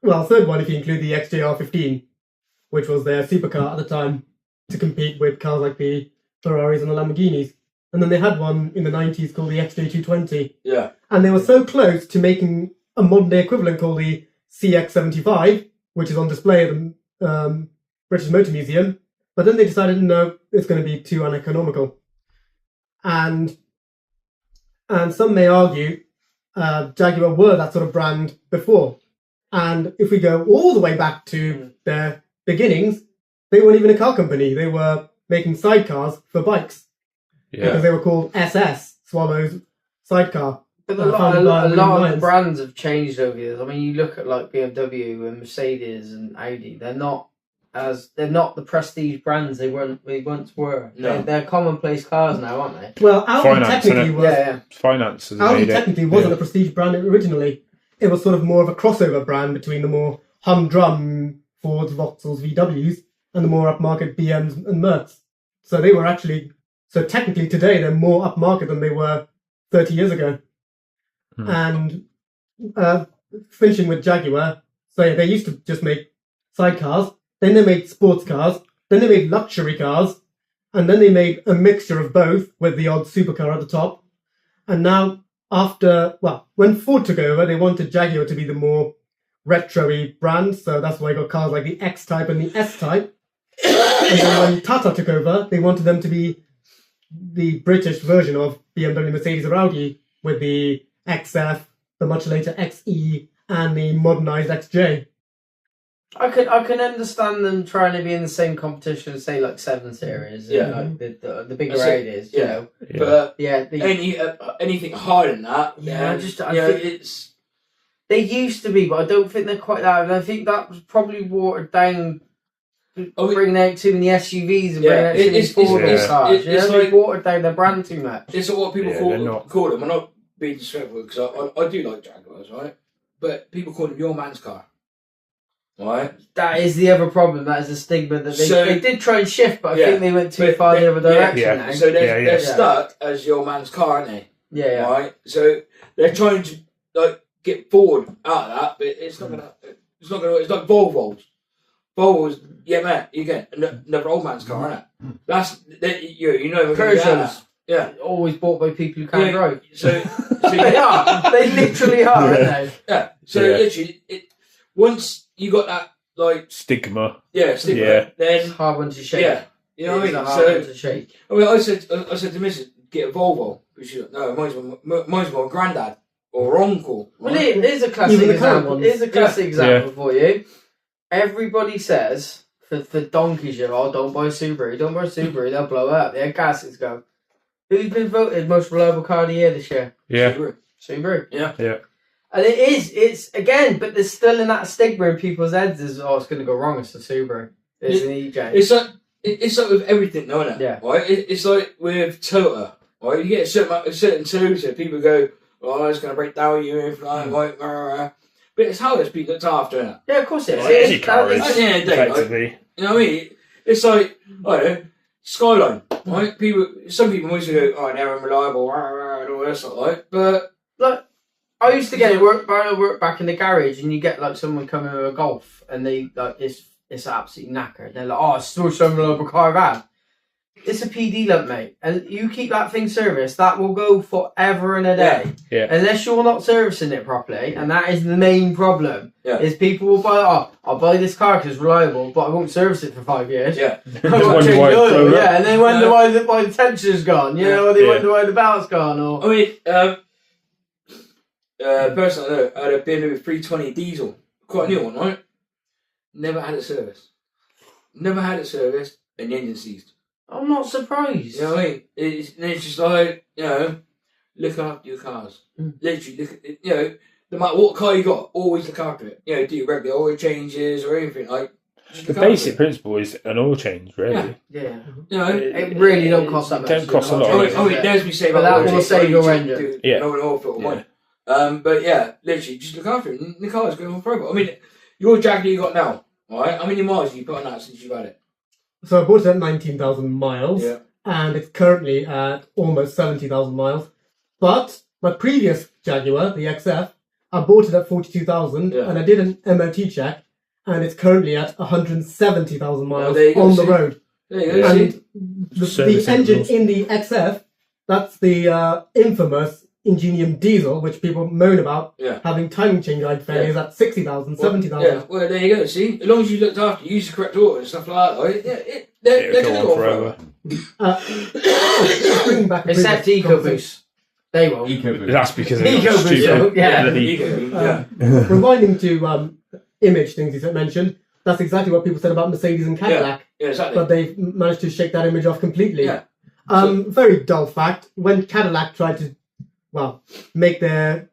Speaker 3: Well, third one if you include the XJR15, which was their supercar at the time to compete with cars like the Ferraris and the Lamborghinis. And then they had one in the 90s called the XJ220.
Speaker 2: Yeah.
Speaker 3: And they were so close to making a modern day equivalent called the CX75, which is on display at the British Motor Museum. But then they decided, no, it's going to be too uneconomical. And some may argue Jaguar were that sort of brand before. And if we go all the way back to their beginnings, they weren't even a car company. They were making sidecars for bikes. Because they were called SS, Swallow's sidecar.
Speaker 1: But a lot of the brands have changed over the years. I mean, you look at like BMW and Mercedes and Audi. They're not the prestige brands they once were.
Speaker 2: No.
Speaker 1: They're commonplace cars now, aren't they?
Speaker 3: Well, Audi
Speaker 4: Finance,
Speaker 3: technically
Speaker 4: innit?
Speaker 3: was.
Speaker 1: Yeah.
Speaker 4: Finance has
Speaker 3: Audi
Speaker 4: made
Speaker 3: technically
Speaker 4: it.
Speaker 3: wasn't a prestige brand originally. It was sort of more of a crossover brand between the more humdrum Fords, Vauxhalls, VWs and the more upmarket BMs and Mercs. So they were actually, so technically today they're more upmarket than they were 30 years ago. And finishing with Jaguar, so yeah, they used to just make sidecars, then they made sports cars, then they made luxury cars, and then they made a mixture of both with the odd supercar at the top. And now, when Ford took over, they wanted Jaguar to be the more retro-y brand, so that's why you got cars like the X-Type and the S-Type. And then when Tata took over, they wanted them to be the British version of BMW, Mercedes, or Audi, with the XF, the much later XE, and the modernised XJ.
Speaker 1: I can understand them trying to be in the same competition as say like 7 Series,
Speaker 2: Yeah.
Speaker 1: and like the bigger
Speaker 2: That's it.
Speaker 1: 80s,
Speaker 2: Yeah.
Speaker 1: you know.
Speaker 2: But
Speaker 1: Yeah,
Speaker 2: anything higher than that,
Speaker 1: Yeah, I think
Speaker 2: it's
Speaker 1: they used to be, but I don't think they're quite that. And I think that was probably watered down. Bringing out too many SUVs and bringing out too many Ford cars.
Speaker 2: It's
Speaker 1: They
Speaker 2: like
Speaker 1: watered down their brand too much.
Speaker 2: it's what people
Speaker 4: Yeah, they're not.
Speaker 2: call them. I'm not being disrespectful because I do like Jaguars, right? But people call them your man's car, right?
Speaker 1: That is the other problem. That is the stigma that they did try and shift, but I think they went too
Speaker 2: but
Speaker 1: far the other direction
Speaker 4: yeah.
Speaker 1: now.
Speaker 2: So they're
Speaker 1: Yeah.
Speaker 2: stuck as your man's car, aren't they?
Speaker 1: Yeah.
Speaker 2: Right. So they're trying to like get Ford out of that, but it's not gonna. It's like Volvos. Volvos, yeah, man. You get another old man's car, isn't it? That's you know.
Speaker 1: Peugeots.
Speaker 2: Yeah.
Speaker 1: Always bought by people who can't drive.
Speaker 2: So
Speaker 1: They are. They literally are, aren't they?
Speaker 2: yeah. So
Speaker 4: Yeah.
Speaker 2: literally, once you got that like
Speaker 4: Stigma.
Speaker 2: stigma,
Speaker 4: Yeah.
Speaker 2: then
Speaker 1: It's a hard one to shake.
Speaker 2: yeah, you know what I
Speaker 1: It is
Speaker 2: mean.
Speaker 1: a hard one
Speaker 2: So
Speaker 1: to shake.
Speaker 2: I mean, I said to Mrs. get a Volvo, but she's like, no, mine's my granddad or uncle.
Speaker 1: Well,
Speaker 2: right?
Speaker 1: here's a classic
Speaker 3: Even the current
Speaker 1: example.
Speaker 3: ones.
Speaker 1: Here's a classic
Speaker 4: Yeah.
Speaker 1: example for you. Everybody says for donkeys, don't buy a Subaru. Don't buy a Subaru. They'll blow up. Their gaskets go. Who's been voted most reliable car of the year this year?
Speaker 4: Yeah.
Speaker 1: Subaru.
Speaker 2: Yeah.
Speaker 4: Yeah.
Speaker 1: And it's again, but there's still in that stigma in people's heads is, it's going to go wrong. It's a Subaru. It's an EJ.
Speaker 2: It's like with everything, though, isn't it?
Speaker 1: Yeah.
Speaker 2: Right. It's like with Toyota. Right. You get a certain Toyota, people go, "Oh, it's going to break down you if like, right, but it's how it's being looked after, isn't it?
Speaker 1: Yeah, of course it is.
Speaker 4: Well, any car is,
Speaker 2: At the end of the day, like,
Speaker 4: effectively.
Speaker 2: you know what I mean? It's like, I don't know, Skyline, right? Some people always go, oh, they're unreliable, and all that stuff, like, but
Speaker 1: Like, I used to get it work back in the garage, and you get like someone coming with a Golf, and they like it's absolutely knackered. They're like, "Oh, it's still some reliable car I've had." It's a PD lump, mate, and you keep that thing serviced, that will go forever and a day.
Speaker 4: Yeah.
Speaker 1: Unless you're not servicing it properly, and that is the main problem.
Speaker 2: Yeah.
Speaker 1: Is people will buy, I'll buy this car because it's reliable, but I won't service it for 5 years.
Speaker 2: yeah.
Speaker 1: I won't
Speaker 4: wonder
Speaker 1: change
Speaker 4: why
Speaker 1: the
Speaker 4: it's
Speaker 1: oil,
Speaker 4: blown up.
Speaker 1: yeah, and they wonder why the tension's gone, you know, or they
Speaker 4: Yeah.
Speaker 1: wonder why the belt's gone, or
Speaker 2: I mean, person I know had a BMW 320 diesel, quite a new one, right? Never had it serviced. Never had it serviced, and the engine seized.
Speaker 1: I'm not surprised.
Speaker 2: You know what I mean? It's just like, you know, look after your cars.
Speaker 1: Mm.
Speaker 2: Literally, you know, no matter what car you got, always look after it. You know, do your regular oil changes or anything like. Just
Speaker 4: The
Speaker 2: look after
Speaker 4: basic
Speaker 2: it.
Speaker 4: principle is an oil change, really.
Speaker 1: Yeah.
Speaker 2: You know,
Speaker 1: It really don't cost that much.
Speaker 4: Don't cost a lot.
Speaker 2: I mean, there's me say
Speaker 1: But
Speaker 2: about
Speaker 1: that
Speaker 2: oil
Speaker 1: will
Speaker 2: change,
Speaker 1: save your
Speaker 2: do-
Speaker 1: engine.
Speaker 2: do-
Speaker 4: Yeah.
Speaker 2: No oil filter
Speaker 4: Yeah.
Speaker 2: one. But yeah, literally, just look after it. And the car's going on forever. I mean, your Jaguar you got now, right? How many miles have you put on that since you've had it?
Speaker 3: So I bought it at 19,000 miles,
Speaker 2: Yeah.
Speaker 3: and it's currently at almost 70,000 miles. But my previous Jaguar, the XF, I bought it at 42,000,
Speaker 2: Yeah.
Speaker 3: and I did an MOT check, and it's currently at 170,000 miles
Speaker 2: there you go,
Speaker 3: on the
Speaker 2: see?
Speaker 3: road.
Speaker 2: There you go.
Speaker 3: And
Speaker 2: See?
Speaker 3: the
Speaker 4: Service
Speaker 3: engine
Speaker 4: intervals.
Speaker 3: in the XF, that's the infamous Ingenium diesel, which people moan about
Speaker 2: Yeah.
Speaker 3: having timing chain guide failures at 60,000, 70,000.
Speaker 2: Yeah, well, there you go. See, as long as you looked after, you use the correct order and stuff like that, right? Yeah, they're
Speaker 4: It'll
Speaker 2: going to
Speaker 4: go on
Speaker 2: go
Speaker 4: forever.
Speaker 3: Bringing back a
Speaker 1: Except
Speaker 3: previous conversation.
Speaker 1: EcoBoost. They won't.
Speaker 5: EcoBoost.
Speaker 4: That's because
Speaker 1: Eco
Speaker 4: they're
Speaker 1: Boost,
Speaker 4: stupid.
Speaker 1: yeah.
Speaker 4: Bloody-
Speaker 2: Yeah.
Speaker 3: Rewinding to image things you mentioned, that's exactly what people said about Mercedes and Cadillac,
Speaker 2: Yeah, exactly.
Speaker 3: but they've managed to shake that image off completely.
Speaker 2: Yeah.
Speaker 3: Very dull fact, when Cadillac tried to, make their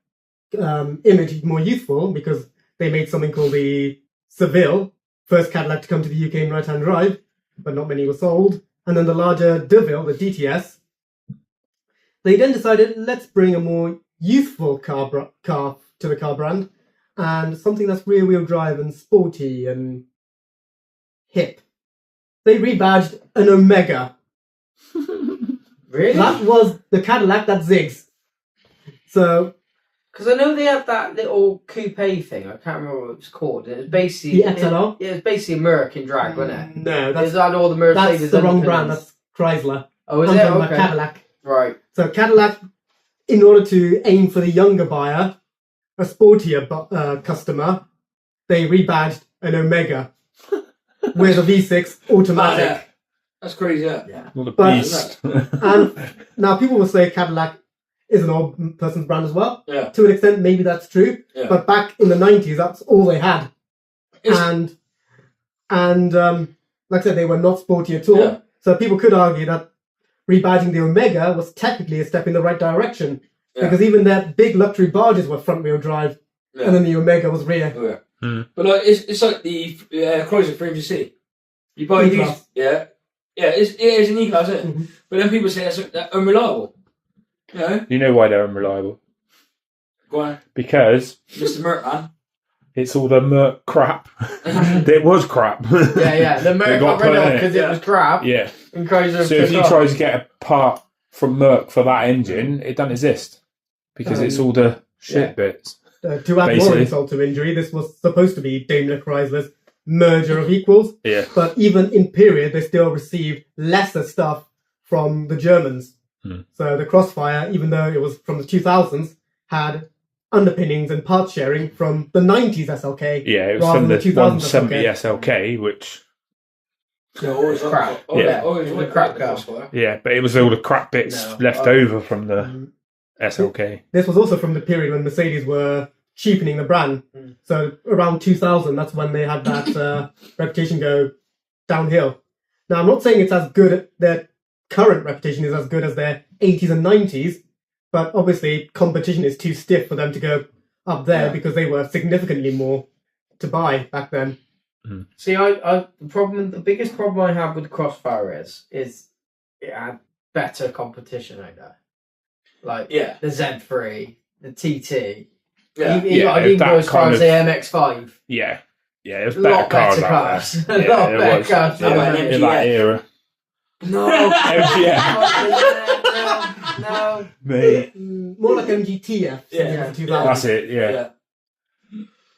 Speaker 3: image more useful, because they made something called the Seville, first Cadillac to come to the UK in right-hand drive, but not many were sold, and then the larger DeVille, the DTS, they then decided, let's bring a more youthful car to the car brand, and something that's rear-wheel drive and sporty and hip. They rebadged an Omega.
Speaker 1: Really?
Speaker 3: That was the Cadillac that zigs. So
Speaker 1: Because I know they had that little coupe thing. I can't remember what it was called. It was basically
Speaker 3: The XLR?
Speaker 1: It was basically a American drag, wasn't it?
Speaker 3: no,
Speaker 1: It
Speaker 3: that's
Speaker 1: had all the Mercedes.
Speaker 3: the wrong brand.
Speaker 1: underpinnings.
Speaker 3: That's Chrysler.
Speaker 1: Oh, is
Speaker 3: I'm
Speaker 1: it?
Speaker 3: talking about
Speaker 1: Okay.
Speaker 3: Cadillac.
Speaker 1: Right.
Speaker 3: So Cadillac, in order to aim for the younger buyer, a sportier customer, they rebadged an Omega with a V6 automatic.
Speaker 2: Yeah. That's crazy, yeah.
Speaker 4: Not a
Speaker 3: But-
Speaker 4: beast.
Speaker 3: And now people will say Cadillac is an old person's brand as well.
Speaker 2: Yeah.
Speaker 3: To an extent, maybe that's true.
Speaker 2: Yeah.
Speaker 3: But back in the 90s, that's all they had.
Speaker 2: It's-
Speaker 3: And like I said, they were not sporty at all.
Speaker 2: Yeah.
Speaker 3: So people could argue that rebadging the Omega was technically a step in the right direction.
Speaker 2: Yeah.
Speaker 3: Because even their big luxury barges were front-wheel drive,
Speaker 2: Yeah.
Speaker 3: and then the Omega was rear.
Speaker 2: Yeah.
Speaker 4: Hmm.
Speaker 2: But like it's like the Chrysler 300C. You buy these,
Speaker 3: E-Class.
Speaker 2: yeah, it is an E-Class, isn't it?
Speaker 3: Mhm.
Speaker 2: But then people say that's unreliable. You know,
Speaker 4: You know why they're unreliable?
Speaker 2: go on,
Speaker 4: Because
Speaker 2: Mr. Mertman.
Speaker 4: it's all the Merc crap. It was crap.
Speaker 1: Yeah. The Merc
Speaker 4: They got
Speaker 1: got rid
Speaker 4: put
Speaker 1: of
Speaker 4: in
Speaker 1: it
Speaker 4: it.
Speaker 1: because it was crap.
Speaker 4: Yeah.
Speaker 1: And Chrysler
Speaker 4: So if
Speaker 1: took
Speaker 4: you
Speaker 1: off.
Speaker 4: try to get a part from Merc for that engine, it doesn't exist because it's all the shit
Speaker 1: yeah.
Speaker 4: bits.
Speaker 3: To add more
Speaker 4: Basically.
Speaker 3: insult to injury, this was supposed to be Daimler Chrysler's merger of equals.
Speaker 4: Yeah.
Speaker 3: But even in period, they still received lesser stuff from the Germans.
Speaker 4: Hmm.
Speaker 3: So the Crossfire, even though it was from the 2000s, had underpinnings and part sharing from the 90s SLK.
Speaker 4: Yeah, it was
Speaker 3: rather
Speaker 4: from
Speaker 3: than
Speaker 4: the
Speaker 3: 2000s
Speaker 4: 170
Speaker 3: SLK.
Speaker 4: SLK, which
Speaker 2: So always
Speaker 1: Crap.
Speaker 4: Yeah.
Speaker 2: always
Speaker 1: The crap car.
Speaker 4: yeah, but it was all the crap bits
Speaker 1: No.
Speaker 4: left over from the SLK.
Speaker 3: This was also from the period when Mercedes were cheapening the brand.
Speaker 1: Mm.
Speaker 3: So around 2000, that's when they had that reputation go downhill. Now, I'm not saying it's as good, their current reputation is as good as their 80s and 90s, but obviously competition is too stiff for them to go up there
Speaker 2: Yeah.
Speaker 3: because they were significantly more to buy back then.
Speaker 1: See, the biggest problem I have with the Crossfire is it had better competition out there. Like
Speaker 2: Yeah,
Speaker 1: the Z3, the TT.
Speaker 2: yeah.
Speaker 1: I'd even
Speaker 4: that
Speaker 1: go as far
Speaker 4: kind
Speaker 1: as
Speaker 4: of-
Speaker 1: the MX-5.
Speaker 4: Yeah, there's
Speaker 1: A
Speaker 4: better
Speaker 1: lot
Speaker 4: cars
Speaker 1: better
Speaker 4: out
Speaker 1: cars.
Speaker 4: there.
Speaker 1: A
Speaker 4: Yeah,
Speaker 1: lot
Speaker 4: there
Speaker 1: better
Speaker 4: was.
Speaker 1: cars.
Speaker 2: Yeah,
Speaker 1: than
Speaker 2: but
Speaker 1: them.
Speaker 4: In that era,
Speaker 1: No.
Speaker 4: MGF.
Speaker 1: No.
Speaker 4: mate.
Speaker 3: More like MGTF.
Speaker 2: Yeah.
Speaker 3: 2000.
Speaker 4: That's it. Yeah,
Speaker 2: Yeah.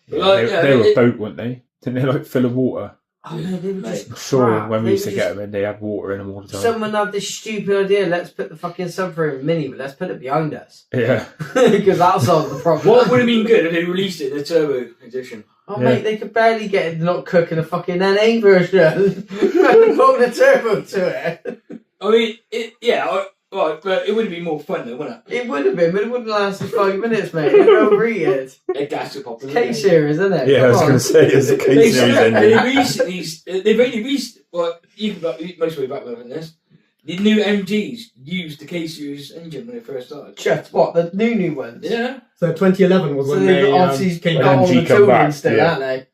Speaker 4: Yeah,
Speaker 2: Like,
Speaker 4: they were a
Speaker 2: it-
Speaker 4: boat, weren't they? Didn't they like fill of water?
Speaker 1: Oh, no, they were just
Speaker 4: I'm sure
Speaker 1: crap.
Speaker 4: when we
Speaker 1: They
Speaker 4: used
Speaker 1: were
Speaker 4: to
Speaker 1: just-
Speaker 4: get them in, they had water in them all the time.
Speaker 1: Someone had this stupid idea. Let's put the fucking subframe in mini, but let's put it behind us
Speaker 4: Yeah,
Speaker 1: because that'll solve the problem.
Speaker 2: What would have been good if they released it in the turbo edition?
Speaker 1: Oh
Speaker 4: Yeah.
Speaker 1: mate, they could barely get it not cooking a fucking NA version. Put the turbo to it.
Speaker 2: I mean, right, but it would have been more fun though, wouldn't it?
Speaker 1: It would have been, but it wouldn't have lasted 5 minutes, mate. It's overrated.
Speaker 2: They're gas pop.
Speaker 1: K series, isn't it?
Speaker 4: yeah. I was
Speaker 1: Come
Speaker 4: going
Speaker 1: on.
Speaker 4: to say it's a K
Speaker 2: They
Speaker 4: series engine.
Speaker 2: they've only released, well, you can go most way back on this. The new MGs used the K series engine when they first started.
Speaker 1: Just what the new ones.
Speaker 2: Yeah,
Speaker 3: So 2011 was
Speaker 1: So
Speaker 3: when
Speaker 1: they've
Speaker 3: they
Speaker 1: obviously
Speaker 3: came
Speaker 1: got
Speaker 3: back.
Speaker 1: all
Speaker 4: MG
Speaker 1: the
Speaker 4: come
Speaker 1: tooling
Speaker 4: back,
Speaker 1: still,
Speaker 4: yeah.
Speaker 1: aren't they?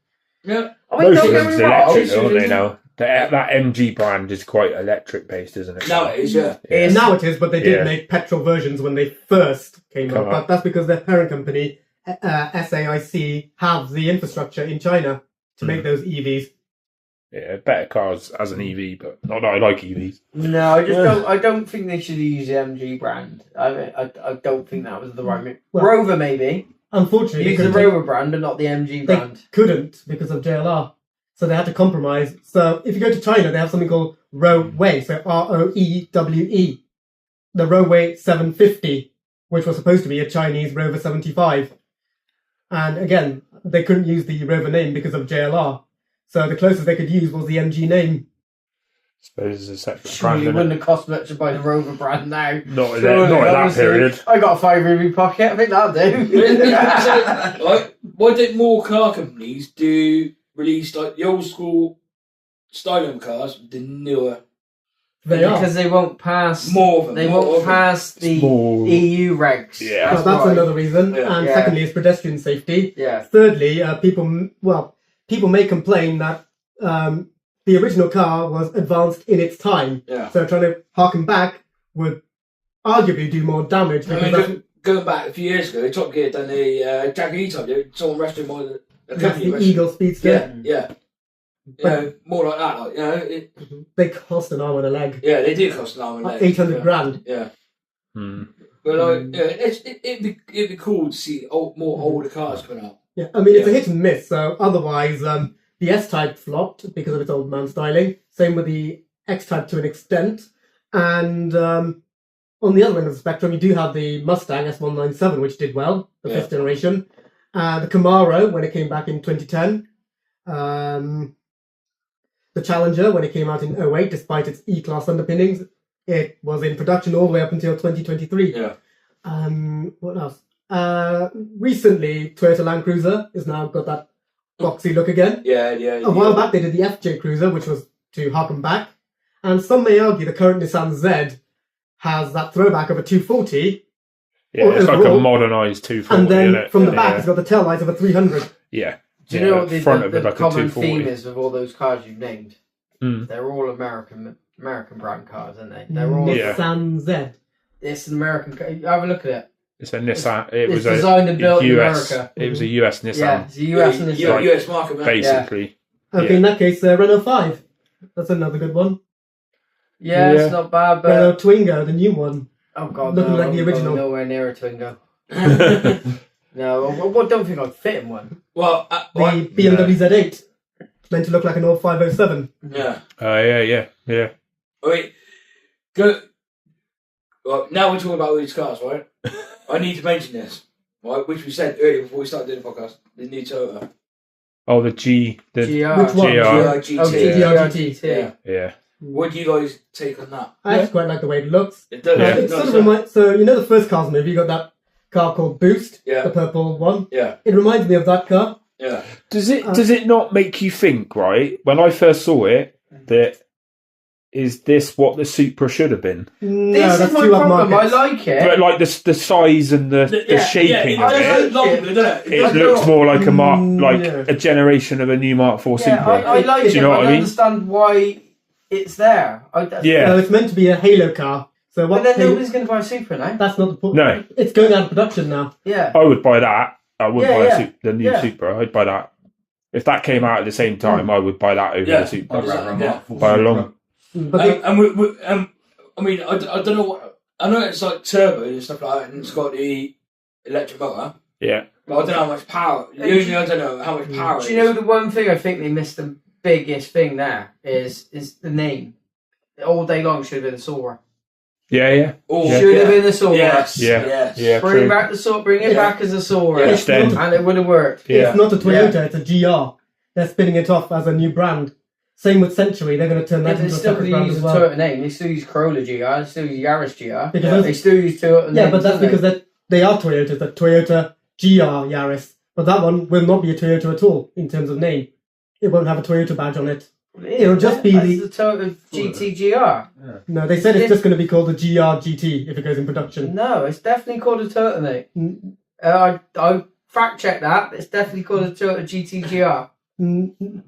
Speaker 2: yeah.
Speaker 1: I mean,
Speaker 4: Most
Speaker 1: don't
Speaker 4: of
Speaker 1: get
Speaker 4: them's
Speaker 1: me wrong.
Speaker 4: electric, aren't they now? That MG brand is quite electric based, isn't it?
Speaker 2: Now it is, yeah.
Speaker 1: Yeah.
Speaker 3: Now it is, but they did
Speaker 4: Yeah.
Speaker 3: make petrol versions when they first came
Speaker 4: Come
Speaker 3: up.
Speaker 4: up.
Speaker 3: But that's because their parent company, SAIC, have the infrastructure in China to make those E EVs.
Speaker 4: Yeah, better cars as an EV, but not that I like EVs.
Speaker 1: No, I just don't. I don't think they should use the MG brand. I don't think that was the right move.
Speaker 3: Well-
Speaker 1: Rover maybe.
Speaker 3: unfortunately, they
Speaker 1: Use the
Speaker 3: couldn't,
Speaker 1: Rover brand, but not the MG
Speaker 3: they
Speaker 1: brand.
Speaker 3: couldn't because of JLR. So they had to compromise. So if you go to China, they have something called Roewe, so ROEWE, the Roewe 750, which was supposed to be a Chinese Rover 75. And again, they couldn't use the Rover name because of JLR. So the closest they could use was the MG name.
Speaker 4: suppose it's a separate
Speaker 1: Surely it
Speaker 4: brand.
Speaker 1: wouldn't have cost much to buy the Rover brand now.
Speaker 4: Not at
Speaker 1: Surely,
Speaker 4: that
Speaker 1: honestly.
Speaker 4: period.
Speaker 1: I got a £5 in my pocket. I think that'll do.
Speaker 2: Like, why don't more car companies release like the old school styling cars with the newer?
Speaker 3: They are.
Speaker 1: Because they won't pass.
Speaker 2: More of them.
Speaker 1: They
Speaker 2: more
Speaker 1: won't
Speaker 2: of them.
Speaker 1: pass the
Speaker 4: Small.
Speaker 1: EU regs.
Speaker 4: Yeah.
Speaker 3: Well, that's
Speaker 1: why.
Speaker 3: another reason.
Speaker 2: Yeah.
Speaker 3: And
Speaker 1: Yeah.
Speaker 3: secondly, is pedestrian safety.
Speaker 1: Yeah.
Speaker 3: Thirdly, people may complain that the original car was advanced in its time.
Speaker 2: Yeah.
Speaker 3: So trying to harken back would arguably do more damage.
Speaker 2: I
Speaker 3: Because
Speaker 2: mean,
Speaker 3: that's,
Speaker 2: going back a few years ago, Top Gear done a Jaguar E-Type. Someone rescued one of the
Speaker 3: that's
Speaker 2: company.
Speaker 3: the Eagle Speedster.
Speaker 2: Yeah. You know, more like that. Like, you know,
Speaker 3: They cost an arm and a leg.
Speaker 2: yeah, they do cost an arm and a
Speaker 3: Like
Speaker 2: leg.
Speaker 3: 800
Speaker 2: yeah.
Speaker 3: grand.
Speaker 2: Yeah.
Speaker 4: Hmm.
Speaker 2: But like, yeah, it'd be cool to see more older cars coming out.
Speaker 3: Yeah, I mean, it's a
Speaker 2: Yeah.
Speaker 3: hit and miss. So otherwise, the S-Type flopped because of its old man styling. Same with the X-Type to an extent. And on the other end of the spectrum, you do have the Mustang S197, which did well, the
Speaker 2: Yeah.
Speaker 3: fifth generation. The Camaro, when it came back in 2010. The Challenger, when it came out in 2008, despite its E-Class underpinnings, it was in production all the way up until 2023.
Speaker 2: Yeah.
Speaker 3: What else? Recently, Toyota Land Cruiser has now got that boxy look again.
Speaker 2: Yeah.
Speaker 3: A while back, they did the FJ Cruiser, which was to harken back. And some may argue the current Nissan Z has that throwback of a 240,
Speaker 4: Yeah,
Speaker 3: Or
Speaker 4: it's like a
Speaker 3: overall.
Speaker 4: modernised 240,
Speaker 3: and then
Speaker 4: innit?
Speaker 3: from the back,
Speaker 4: yeah.
Speaker 3: it's got the tail light of a 300.
Speaker 4: Yeah.
Speaker 1: Do you know what
Speaker 4: front of it
Speaker 1: the
Speaker 4: like a
Speaker 1: common
Speaker 4: 240.
Speaker 1: theme is with all those cars you've named?
Speaker 4: Mm.
Speaker 1: They're all American brand cars, aren't they? They're all.
Speaker 4: Yeah.
Speaker 3: Nissan Z.
Speaker 1: It's an American car. Have a look at it.
Speaker 4: It's a Nissan. It
Speaker 1: It's
Speaker 4: was a
Speaker 1: designed and built in
Speaker 4: US.
Speaker 1: America.
Speaker 4: It was a US Nissan,
Speaker 1: Yeah, it's a US and
Speaker 2: yeah,
Speaker 1: it's
Speaker 2: US market, man.
Speaker 4: basically.
Speaker 3: Okay,
Speaker 4: Yeah.
Speaker 3: in that case, Renault 5. That's another good one.
Speaker 1: yeah,
Speaker 4: Yeah.
Speaker 1: it's not bad, but
Speaker 3: Renault Twingo, the new one.
Speaker 1: oh god,
Speaker 3: looking
Speaker 1: no,
Speaker 3: like the
Speaker 1: I'm going
Speaker 3: original.
Speaker 1: nowhere near a Twingo. No, I don't think I'd fit in one.
Speaker 2: Well,
Speaker 3: The
Speaker 2: right,
Speaker 3: BMW Z8. Meant to look like an old 507.
Speaker 2: yeah.
Speaker 4: Yeah.
Speaker 2: I mean, go. Well, now we're talking about all these cars, right? I need to mention this, right? Which we said earlier before we started doing the podcast. The new Toyota.
Speaker 4: Oh, the G. The
Speaker 1: GR.
Speaker 3: Which one?
Speaker 4: GR.
Speaker 2: GR
Speaker 1: Oh,
Speaker 2: GT.
Speaker 3: GR.
Speaker 1: GT.
Speaker 2: Yeah.
Speaker 4: Yeah.
Speaker 2: What do you guys take on that?
Speaker 3: I actually quite like the way it looks.
Speaker 2: It does.
Speaker 4: Yeah.
Speaker 2: It
Speaker 3: It sort
Speaker 2: does,
Speaker 3: of reminds, so you know the first Cars movie, you got that car called Boost,
Speaker 2: Yeah.
Speaker 3: the purple one.
Speaker 2: Yeah.
Speaker 3: It reminds me of that car.
Speaker 2: Yeah.
Speaker 4: Does it not make you think, right? When I first saw it, that is this what the Supra should have been?
Speaker 3: No,
Speaker 1: This
Speaker 3: that's
Speaker 1: is my
Speaker 3: too
Speaker 1: problem. I
Speaker 3: upmarket.
Speaker 1: like it.
Speaker 4: But like the size and the shaping
Speaker 2: yeah,
Speaker 4: of
Speaker 1: I
Speaker 4: it,
Speaker 2: it longer, doesn't it?
Speaker 4: it looks more like
Speaker 3: yeah.
Speaker 4: a generation of a new Mark IV
Speaker 1: Yeah,
Speaker 4: Supra.
Speaker 1: I like
Speaker 4: Do
Speaker 1: it.
Speaker 4: you know
Speaker 1: but
Speaker 4: what
Speaker 1: I
Speaker 4: I mean?
Speaker 1: understand why it's there.
Speaker 4: Yeah.
Speaker 3: No, it's meant to be a Halo car. So
Speaker 1: But
Speaker 3: what?
Speaker 1: then nobody's going to buy a Supra now.
Speaker 3: That's not the point.
Speaker 4: No.
Speaker 3: It's going out of production now.
Speaker 1: Yeah.
Speaker 4: I would buy that. I would
Speaker 1: Yeah,
Speaker 4: buy
Speaker 1: yeah.
Speaker 4: the new
Speaker 1: Yeah.
Speaker 4: Supra. I'd buy that. If that came out at the same time, I would buy that over
Speaker 2: Yeah.
Speaker 4: the Supra.
Speaker 5: I'd rather a
Speaker 2: Yeah.
Speaker 5: Mark IV
Speaker 4: By a
Speaker 5: Supra.
Speaker 4: long.
Speaker 3: But they,
Speaker 2: I mean, I don't know what. I know it's like turbo and stuff like that, and it's got the electric motor,
Speaker 4: Yeah.
Speaker 2: but I don't know how much power. Usually, I don't know how much power.
Speaker 1: Do you know the one thing I think they missed the biggest thing there is the name. All day long should have been the Sora.
Speaker 4: Yeah.
Speaker 2: Oh,
Speaker 1: Should have been the Sora.
Speaker 2: Yes.
Speaker 4: Yeah.
Speaker 2: Yes.
Speaker 4: Yeah.
Speaker 1: Bring
Speaker 4: True.
Speaker 1: back the Sora. Bring it
Speaker 3: Yeah.
Speaker 1: back as a Sora.
Speaker 2: Yeah.
Speaker 3: it's,
Speaker 4: Then-
Speaker 3: not,
Speaker 1: And it would have worked.
Speaker 4: Yeah.
Speaker 3: it's not a Toyota, it's a GR. They're spinning it off as a new brand. Same with Century, they're going to turn that
Speaker 1: They
Speaker 3: into a
Speaker 1: still
Speaker 3: separate
Speaker 1: could
Speaker 3: brand
Speaker 1: use
Speaker 3: as
Speaker 1: the
Speaker 3: well.
Speaker 1: Toyota name. They still use Corolla GR. They still use Yaris GR.
Speaker 3: Because
Speaker 1: They still use Toyota
Speaker 3: Yeah,
Speaker 1: names,
Speaker 3: but that's
Speaker 1: don't
Speaker 3: because they are Toyotas, the Toyota GR Yaris. But that one will not be a Toyota at all in terms of name. It won't have a Toyota badge on it.
Speaker 1: they?
Speaker 3: it'll just be
Speaker 1: That's
Speaker 3: the-
Speaker 1: the Toyota GT GR.
Speaker 3: No, they said it's just going to be called the GR GT if it goes in production.
Speaker 1: No, it's definitely called a Toyota, mate.
Speaker 3: Mm,
Speaker 1: I fact checked that. It's definitely called a Toyota GT GR.
Speaker 3: mm,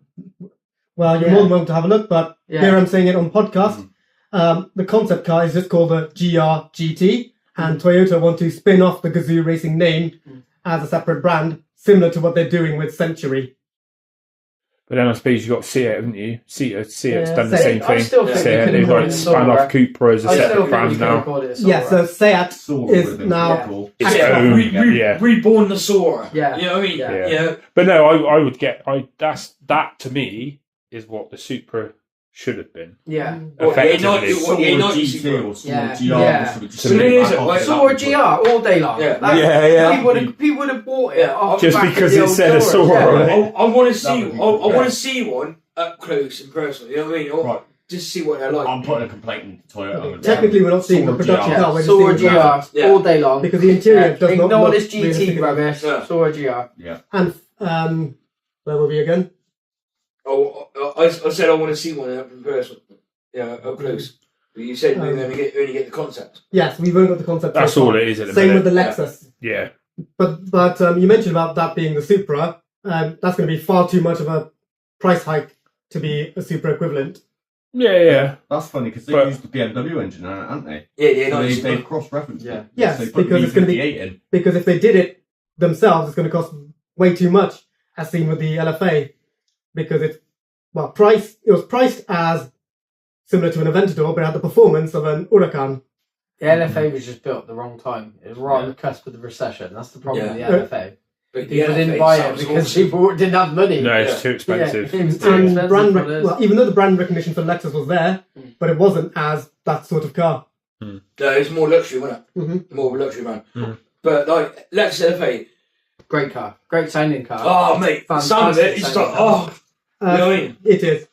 Speaker 3: Well, you're
Speaker 1: Yeah.
Speaker 3: more than welcome to have a look, but
Speaker 1: Yeah.
Speaker 3: here I'm saying it on podcast. The concept car is just called the GR GT, and Toyota want to spin off the Gazoo Racing name as a separate brand, similar to what they're doing with Century.
Speaker 4: But then I suppose you got Seat, haven't you? Seat's done the
Speaker 3: Seat.
Speaker 4: same
Speaker 1: I
Speaker 4: thing.
Speaker 1: still think
Speaker 4: Seat,
Speaker 1: we could
Speaker 4: they've
Speaker 1: have called
Speaker 4: like
Speaker 1: it
Speaker 4: spun
Speaker 1: Sora.
Speaker 4: off Cupra as a
Speaker 1: I still
Speaker 4: separate
Speaker 1: think we
Speaker 4: brand
Speaker 1: could have
Speaker 4: now.
Speaker 1: called it
Speaker 3: Yeah, so Seat
Speaker 5: Sora
Speaker 3: is
Speaker 5: would've been
Speaker 3: now
Speaker 5: quite cool.
Speaker 4: It's
Speaker 2: Yeah,
Speaker 4: own,
Speaker 2: we reborn the Sora.
Speaker 1: Yeah.
Speaker 2: You know what I mean?
Speaker 1: Yeah.
Speaker 2: Yeah.
Speaker 4: But no, I would get. That to me is what the Supra should have been.
Speaker 1: Yeah.
Speaker 4: Effectively.
Speaker 5: Sora GT or Sora
Speaker 1: Yeah.
Speaker 5: GR.
Speaker 1: Yeah.
Speaker 5: Sort of just
Speaker 4: So
Speaker 5: sit
Speaker 2: it is,
Speaker 5: back off
Speaker 2: like,
Speaker 5: the
Speaker 1: Sora
Speaker 5: back
Speaker 1: GR all day long.
Speaker 2: Yeah.
Speaker 1: That-
Speaker 4: Yeah.
Speaker 1: People would have bought it
Speaker 2: Yeah.
Speaker 1: off
Speaker 4: Just
Speaker 1: the back
Speaker 4: because
Speaker 1: of the
Speaker 4: it
Speaker 1: old
Speaker 4: said a
Speaker 1: Soras,
Speaker 4: Sora
Speaker 1: yeah.
Speaker 4: on it.
Speaker 2: I want to see.
Speaker 5: That would be
Speaker 2: I
Speaker 5: cool.
Speaker 2: want to see one up close and personal. You know what I mean? Or
Speaker 5: Right.
Speaker 2: just see what they're like.
Speaker 5: I'm putting a complaint in Toyota.
Speaker 3: technically we're not seeing the
Speaker 5: Sora
Speaker 3: production
Speaker 5: GR.
Speaker 3: car. We're just
Speaker 1: Sora
Speaker 3: seeing the graphics.
Speaker 1: GR
Speaker 2: Yeah.
Speaker 1: all day long.
Speaker 3: Because the interior does not
Speaker 1: Ignore
Speaker 3: look
Speaker 1: this GT
Speaker 3: realistic.
Speaker 1: rubbish.
Speaker 2: Yeah.
Speaker 1: Sora GR.
Speaker 5: Yeah.
Speaker 3: And where were we again?
Speaker 2: Oh, I said I want to see one up in person. Yeah, up close. But you said we only get the concept.
Speaker 3: Yes, we've only got the concept.
Speaker 4: That's
Speaker 3: so far.
Speaker 4: all it is at the
Speaker 3: Same
Speaker 4: minute.
Speaker 3: with the Lexus.
Speaker 4: Yeah.
Speaker 3: But you mentioned about that being the Supra. That's going to be far too much of a price hike to be a Supra equivalent.
Speaker 4: Yeah.
Speaker 5: That's funny because they
Speaker 4: But-
Speaker 5: used the BMW engine on it, haven't they?
Speaker 2: Yeah,
Speaker 5: So
Speaker 2: nice.
Speaker 5: they've cross-referenced
Speaker 1: Yeah.
Speaker 5: it.
Speaker 3: Yes,
Speaker 5: So they put
Speaker 3: because
Speaker 5: the
Speaker 3: it's gonna be-
Speaker 5: V58 in.
Speaker 3: Because if they did it themselves, it's going to cost way too much, as seen with the LFA. Because it was priced as similar to an Aventador, but it had the performance of an Huracan.
Speaker 1: The LFA was just built at the wrong time. It was right on the cusp of the recession. That's the problem with the
Speaker 3: Yeah.
Speaker 1: LFA.
Speaker 2: But
Speaker 1: People didn't buy it because people didn't have money.
Speaker 4: No, it's
Speaker 2: Yeah.
Speaker 4: too expensive.
Speaker 1: Yeah, it was too
Speaker 3: And
Speaker 1: expensive
Speaker 3: brand
Speaker 1: for this.
Speaker 3: well, even though the brand recognition for Lexus was there, but it wasn't as that sort of car.
Speaker 2: No, it's more luxury, wasn't it?
Speaker 3: Mm-hmm.
Speaker 2: More of a luxury man. But like, Lexus LFA.
Speaker 1: Great car. Great sounding car.
Speaker 2: Oh, mate, some of it, it's just like, oh, you know what I mean?
Speaker 3: It is.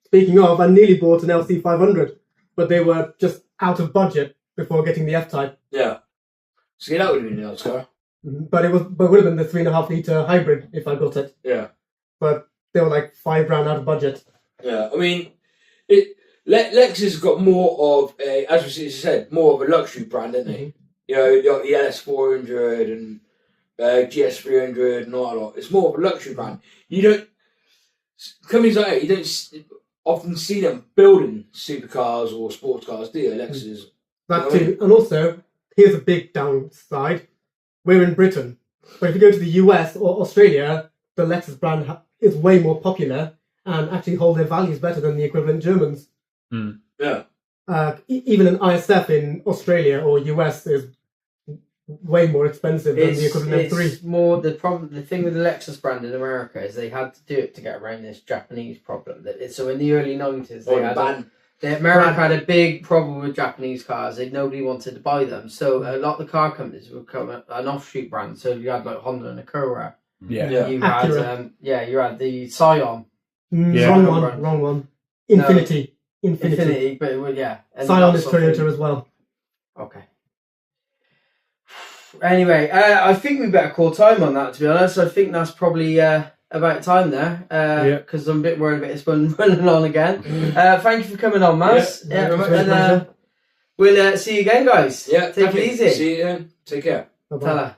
Speaker 3: Speaking of, I nearly bought an LC500, but they were just out of budget before getting the F-Type.
Speaker 2: Yeah. See, that would have been a nice car.
Speaker 3: But it would have been the 3.5 litre hybrid if I got it.
Speaker 2: Yeah.
Speaker 3: But they were like £5,000 out of budget.
Speaker 2: Yeah, I mean, Lexus got more of a, as we said, more of a luxury brand, didn't they? You know, you got the LS400 and GS300 and all that lot. It's more of a luxury brand. You don't, companies like that, you don't often see them building supercars or sports cars, do you? Lexus.
Speaker 3: That too. And also, here's a big downside. We're in Britain. But if you go to the US or Australia, the Lexus brand is way more popular and actually hold their values better than the equivalent Germans.
Speaker 2: Yeah.
Speaker 3: Even an ISF in Australia or US is way more expensive than the equivalent M3.
Speaker 1: It's more the problem. The thing with the Lexus brand in America is they had to do it to get around this Japanese problem. So in the early 90s, America had a big problem with Japanese cars. Nobody wanted to buy them. So a lot of the car companies would come an offshoot brand. So you had like Honda and Acura.
Speaker 4: Yeah.
Speaker 1: You had you had the Scion.
Speaker 4: Yeah.
Speaker 3: Wrong one. Infinity.
Speaker 1: But it would, And
Speaker 3: Scion
Speaker 1: that's
Speaker 3: is
Speaker 1: something-
Speaker 3: Toyota as well.
Speaker 1: Okay. Anyway, I think we better call time on that, to be honest. I think that's probably about time there. Because I'm a bit worried about this one running on again. Thank you for coming on, Mas.
Speaker 3: Yeah, very much.
Speaker 1: We'll see you again, guys.
Speaker 2: Yeah,
Speaker 1: Take it easy.
Speaker 2: See you then. Take care.
Speaker 3: Bye-bye.
Speaker 1: Ta-ra.